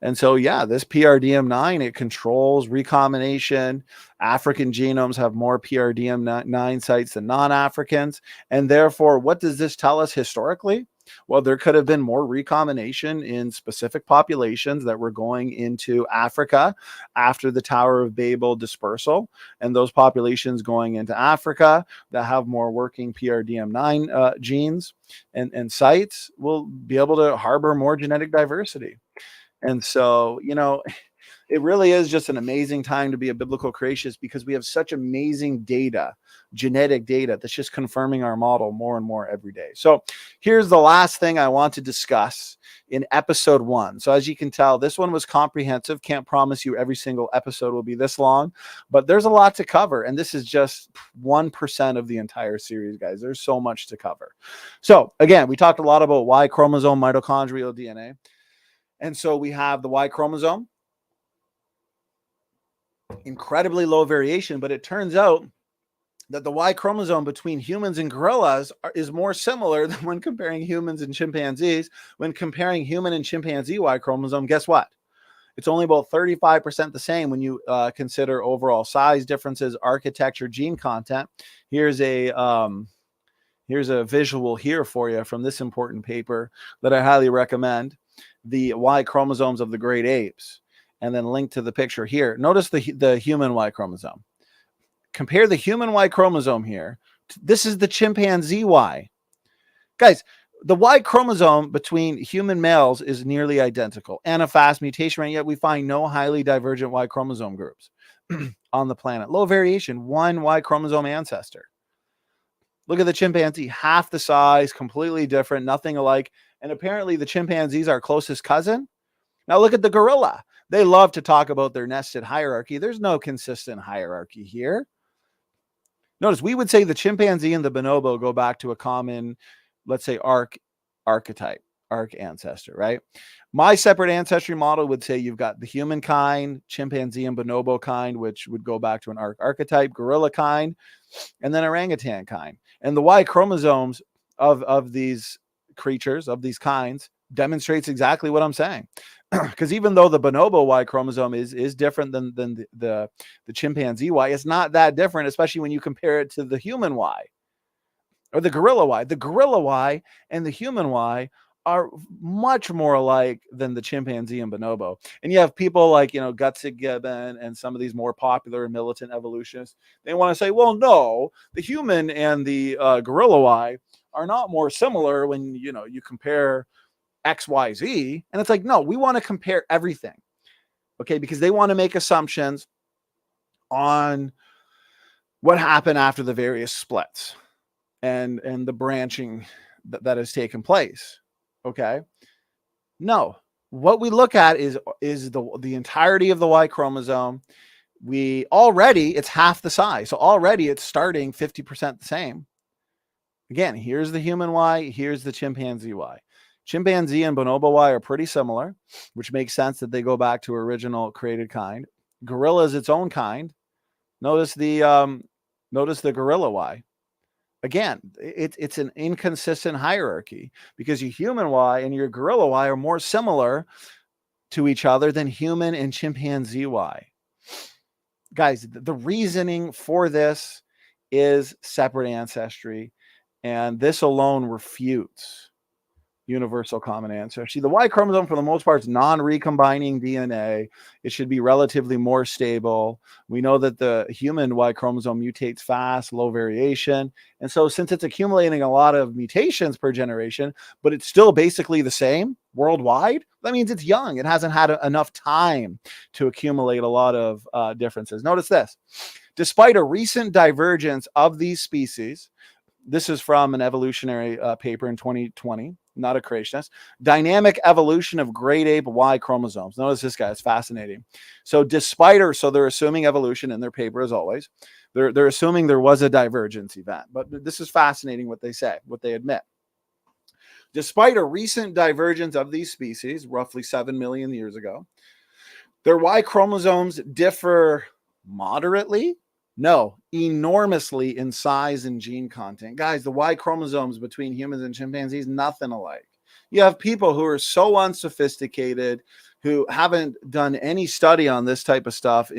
And so, yeah, this PRDM9, it controls recombination. African genomes have more PRDM9 sites than non-Africans. And therefore, what does this tell us historically? Well, there could have been more recombination in specific populations that were going into Africa after the Tower of Babel dispersal. And those populations going into Africa that have more working PRDM9 genes and sites will be able to harbor more genetic diversity. And so, you know, it really is just an amazing time to be a biblical creationist because we have such amazing data, genetic data, that's just confirming our model more and more every day. So here's the last thing I want to discuss in episode 1. So as you can tell, this one was comprehensive. Can't promise you every single episode will be this long, but there's a lot to cover. And this is just 1% of the entire series, guys. There's so much to cover. So again, we talked a lot about Y chromosome, mitochondrial DNA. And so we have the Y chromosome, incredibly low variation, but it turns out that the Y chromosome between humans and gorillas is more similar than when comparing humans and chimpanzees. When comparing human and chimpanzee Y chromosome, guess what? It's only about 35% the same when you consider overall size differences, architecture, gene content. Here's a visual here for you from this important paper that I highly recommend, the Y chromosomes of the great apes, and then link to the picture here. Notice the human Y chromosome. Compare the human Y chromosome here. This is the chimpanzee Y. Guys, the Y chromosome between human males is nearly identical and a fast mutation rate, yet we find no highly divergent Y chromosome groups on the planet. Low variation, one Y chromosome ancestor. Look at the chimpanzee, half the size, completely different, nothing alike. And apparently the chimpanzees are our closest cousin. Now look at the gorilla. They love to talk about their nested hierarchy. There's no consistent hierarchy here. Notice we would say the chimpanzee and the bonobo go back to a common, let's say, archetype, ancestor, right? My separate ancestry model would say you've got the human kind, chimpanzee and bonobo kind, which would go back to an archetype, gorilla kind, and then orangutan kind. And the Y chromosomes of these creatures, of these kinds, demonstrates exactly what I'm saying. Because even though the bonobo Y chromosome is different than the chimpanzee Y, it's not that different, especially when you compare it to the human Y or the gorilla Y. The gorilla Y and the human Y are much more alike than the chimpanzee and bonobo. And you have people like, Gutsy Gibbon and some of these more popular militant evolutionists. They want to say, well, no, the human and the gorilla Y are not more similar when, you compare XYZ. And it's like, no, we want to compare everything. Okay. Because they want to make assumptions on what happened after the various splits and the branching that has taken place. Okay. No, what we look at is the entirety of the Y chromosome. It's half the size. So already it's starting 50% the same. Again, here's the human Y, here's the chimpanzee Y. Chimpanzee and bonobo Y are pretty similar, which makes sense that they go back to original created kind. Gorilla is its own kind. Notice the gorilla Y. Again, it's an inconsistent hierarchy because your human Y and your gorilla Y are more similar to each other than human and chimpanzee Y. Guys, the reasoning for this is separate ancestry, and this alone refutes universal common ancestry. The Y chromosome, for the most part, is non-recombining DNA. It should be relatively more stable. We know that the human Y chromosome mutates fast, low variation. And so since it's accumulating a lot of mutations per generation, but it's still basically the same worldwide, that means it's young. It hasn't had enough time to accumulate a lot of differences. Notice this. Despite a recent divergence of these species, this is from an evolutionary paper in 2020, not a creationist. Dynamic evolution of great ape Y chromosomes. Notice this guy, it's fascinating. So they're assuming evolution in their paper as always. They're assuming there was a divergence event, but this is fascinating what they say, what they admit. Despite a recent divergence of these species, roughly 7 million years ago, their Y chromosomes differ moderately. No, enormously in size and gene content. Guys, the Y chromosomes between humans and chimpanzees, nothing alike. You have people who are so unsophisticated, who haven't done any study on this type of stuff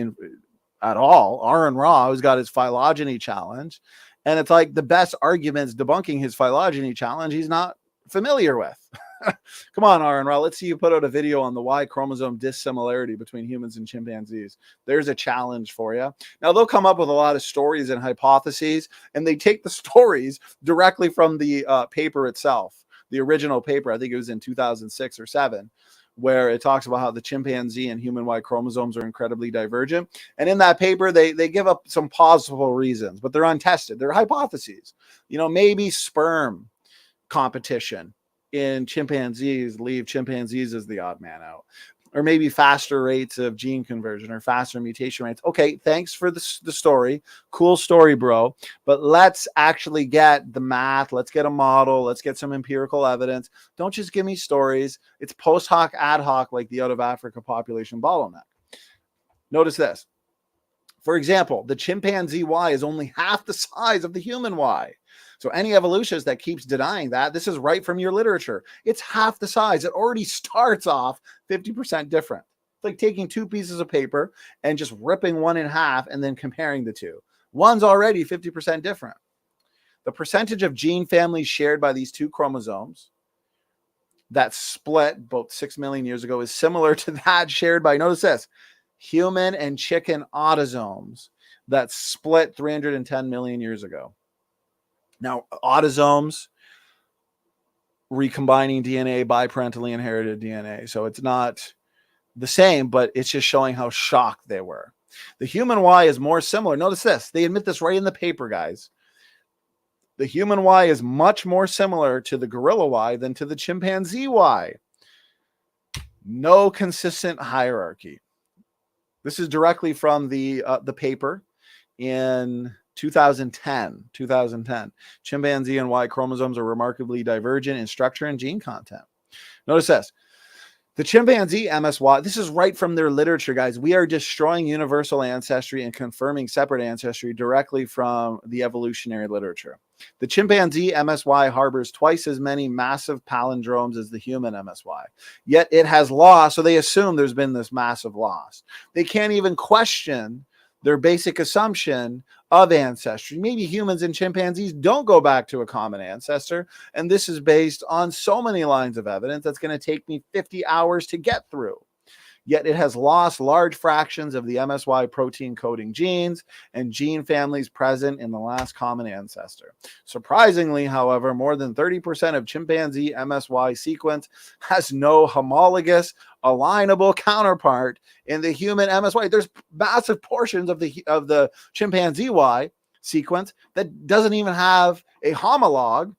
at all. Aaron Ra, who's got his phylogeny challenge, and it's like the best arguments debunking his phylogeny challenge he's not familiar with. Come on, Aaron Ra, let's see you put out a video on the Y chromosome dissimilarity between humans and chimpanzees. There's a challenge for you. Now, they'll come up with a lot of stories and hypotheses, and they take the stories directly from the paper itself, the original paper. I think it was in 2006 or 7, where it talks about how the chimpanzee and human Y chromosomes are incredibly divergent. And in that paper, they give up some plausible reasons, but they're untested. They're hypotheses. You know, maybe sperm competition in chimpanzees leave chimpanzees as the odd man out, or maybe faster rates of gene conversion or faster mutation rates. Okay, thanks for the story. Cool story, bro. But let's actually get the math. Let's get a model. Let's get some empirical evidence. Don't just give me stories. It's post hoc, ad hoc, like the out of Africa population bottleneck. Notice this. For example, the chimpanzee Y is only half the size of the human Y. So any evolutionist that keeps denying that, this is right from your literature. It's half the size. It already starts off 50% different. It's like taking two pieces of paper and just ripping one in half and then comparing the two. One's already 50% different. The percentage of gene families shared by these two chromosomes that split about 6 million years ago is similar to that shared by, notice this, human and chicken autosomes that split 310 million years ago. Now, autosomes, recombining DNA, biparentally inherited DNA. So it's not the same, but it's just showing how shocked they were. The human Y is more similar. Notice this. They admit this right in the paper, guys. The human Y is much more similar to the gorilla Y than to the chimpanzee Y. No consistent hierarchy. This is directly from the paper in 2010. Chimpanzee and Y chromosomes are remarkably divergent in structure and gene content. Notice this. The chimpanzee MSY, this is right from their literature, guys. We are destroying universal ancestry and confirming separate ancestry directly from the evolutionary literature. The chimpanzee MSY harbors twice as many massive palindromes as the human MSY, yet it has lost, so they assume there's been this massive loss. They can't even question their basic assumption of ancestry. Maybe humans and chimpanzees don't go back to a common ancestor, and this is based on so many lines of evidence that's going to take me 50 hours to get through. Yet it has lost large fractions of the MSY protein coding genes and gene families present in the last common ancestor. Surprisingly, however, more than 30% of chimpanzee MSY sequence has no homologous alignable counterpart in the human MSY. There's massive portions of the chimpanzee Y sequence that doesn't even have a homologue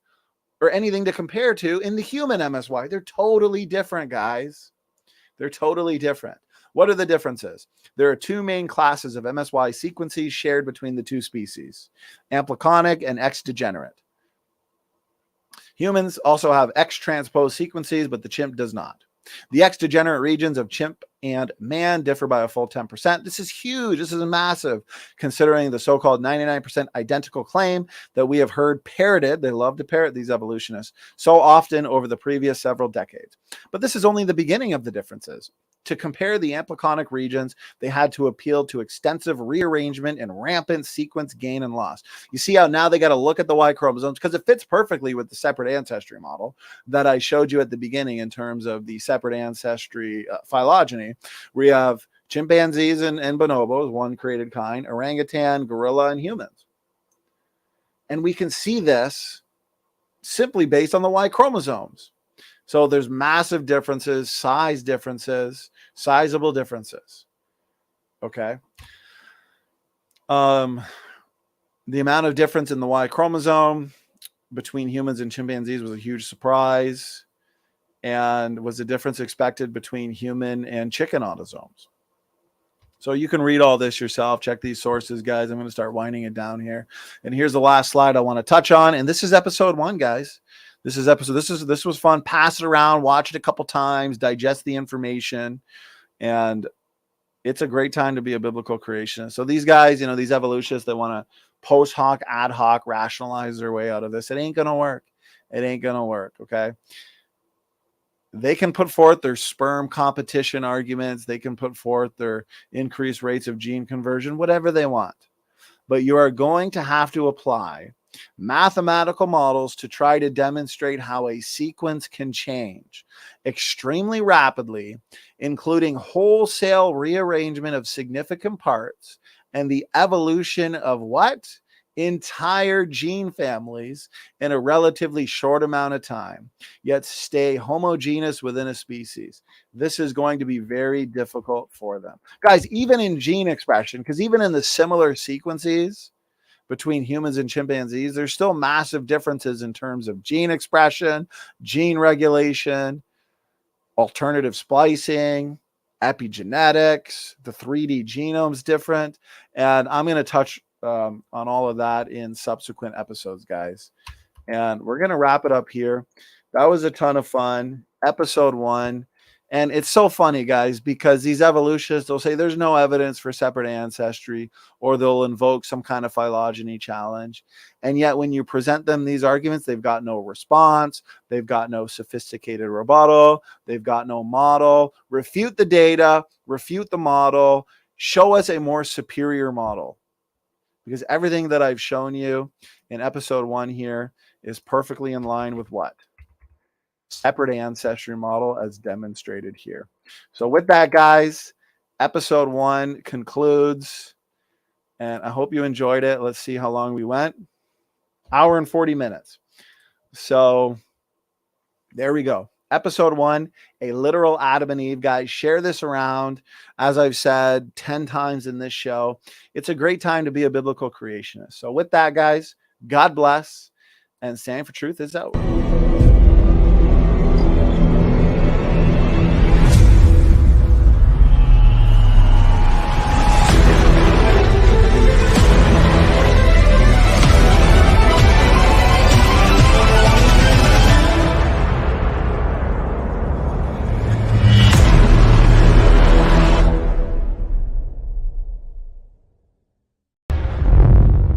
or anything to compare to in the human MSY. They're totally different, guys. They're totally different. What are the differences? There are two main classes of MSY sequences shared between the two species, ampliconic and X-degenerate. Humans also have X-transposed sequences, but the chimp does not. The X-degenerate regions of chimp and man differ by a full 10%. This is huge. This is massive, considering the so-called 99% identical claim that we have heard parroted. They love to parrot, these evolutionists, so often over the previous several decades. But this is only the beginning of the differences. To compare the ampliconic regions, they had to appeal to extensive rearrangement and rampant sequence gain and loss. You see how now they got to look at the Y chromosomes because it fits perfectly with the separate ancestry model that I showed you at the beginning in terms of the separate ancestry phylogeny. We have chimpanzees and bonobos, one created kind, orangutan, gorilla, and humans. And we can see this simply based on the Y chromosomes. So there's massive differences, size differences, sizable differences. Okay. The amount of difference in the Y chromosome between humans and chimpanzees was a huge surprise. And was the difference expected between human and chicken autosomes? So you can read all this yourself. Check these sources, guys. I'm going to start winding it down here. And here's the last slide I want to touch on. And this is episode 1, guys. This was fun. Pass it around, watch it a couple times, digest the information, and it's a great time to be a biblical creationist. So these guys, these evolutionists that want to post hoc, ad hoc, rationalize their way out of this, it ain't gonna work. It ain't gonna work. Okay. They can put forth their sperm competition arguments. They can put forth their increased rates of gene conversion, whatever they want. But you are going to have to apply mathematical models to try to demonstrate how a sequence can change extremely rapidly, including wholesale rearrangement of significant parts and the evolution of what? entire gene families in a relatively short amount of time, yet stay homogeneous within a species. This is going to be very difficult for them. Guys, even in gene expression, because even in the similar sequences between humans and chimpanzees, there's still massive differences in terms of gene expression, gene regulation, alternative splicing, epigenetics, the 3D genome's different. And I'm going to touch on all of that in subsequent episodes, guys. And we're going to wrap it up here. That was a ton of fun. Episode 1. And it's so funny, guys, because these evolutionists, they'll say there's no evidence for separate ancestry, or they'll invoke some kind of phylogeny challenge. And yet when you present them these arguments, they've got no response. They've got no sophisticated rebuttal. They've got no model. Refute the data, refute the model, show us a more superior model. Because everything that I've shown you in episode 1 here is perfectly in line with what? Separate ancestry model as demonstrated here. So with that, guys, episode 1 concludes, and I hope you enjoyed it. Let's see how long we went. Hour and 40 minutes. So there we go. Episode 1, a literal Adam and Eve, guys. Share this around. As I've said 10 times in this show, it's a great time to be a biblical creationist. So with that, guys, God bless, and Stand for Truth is out.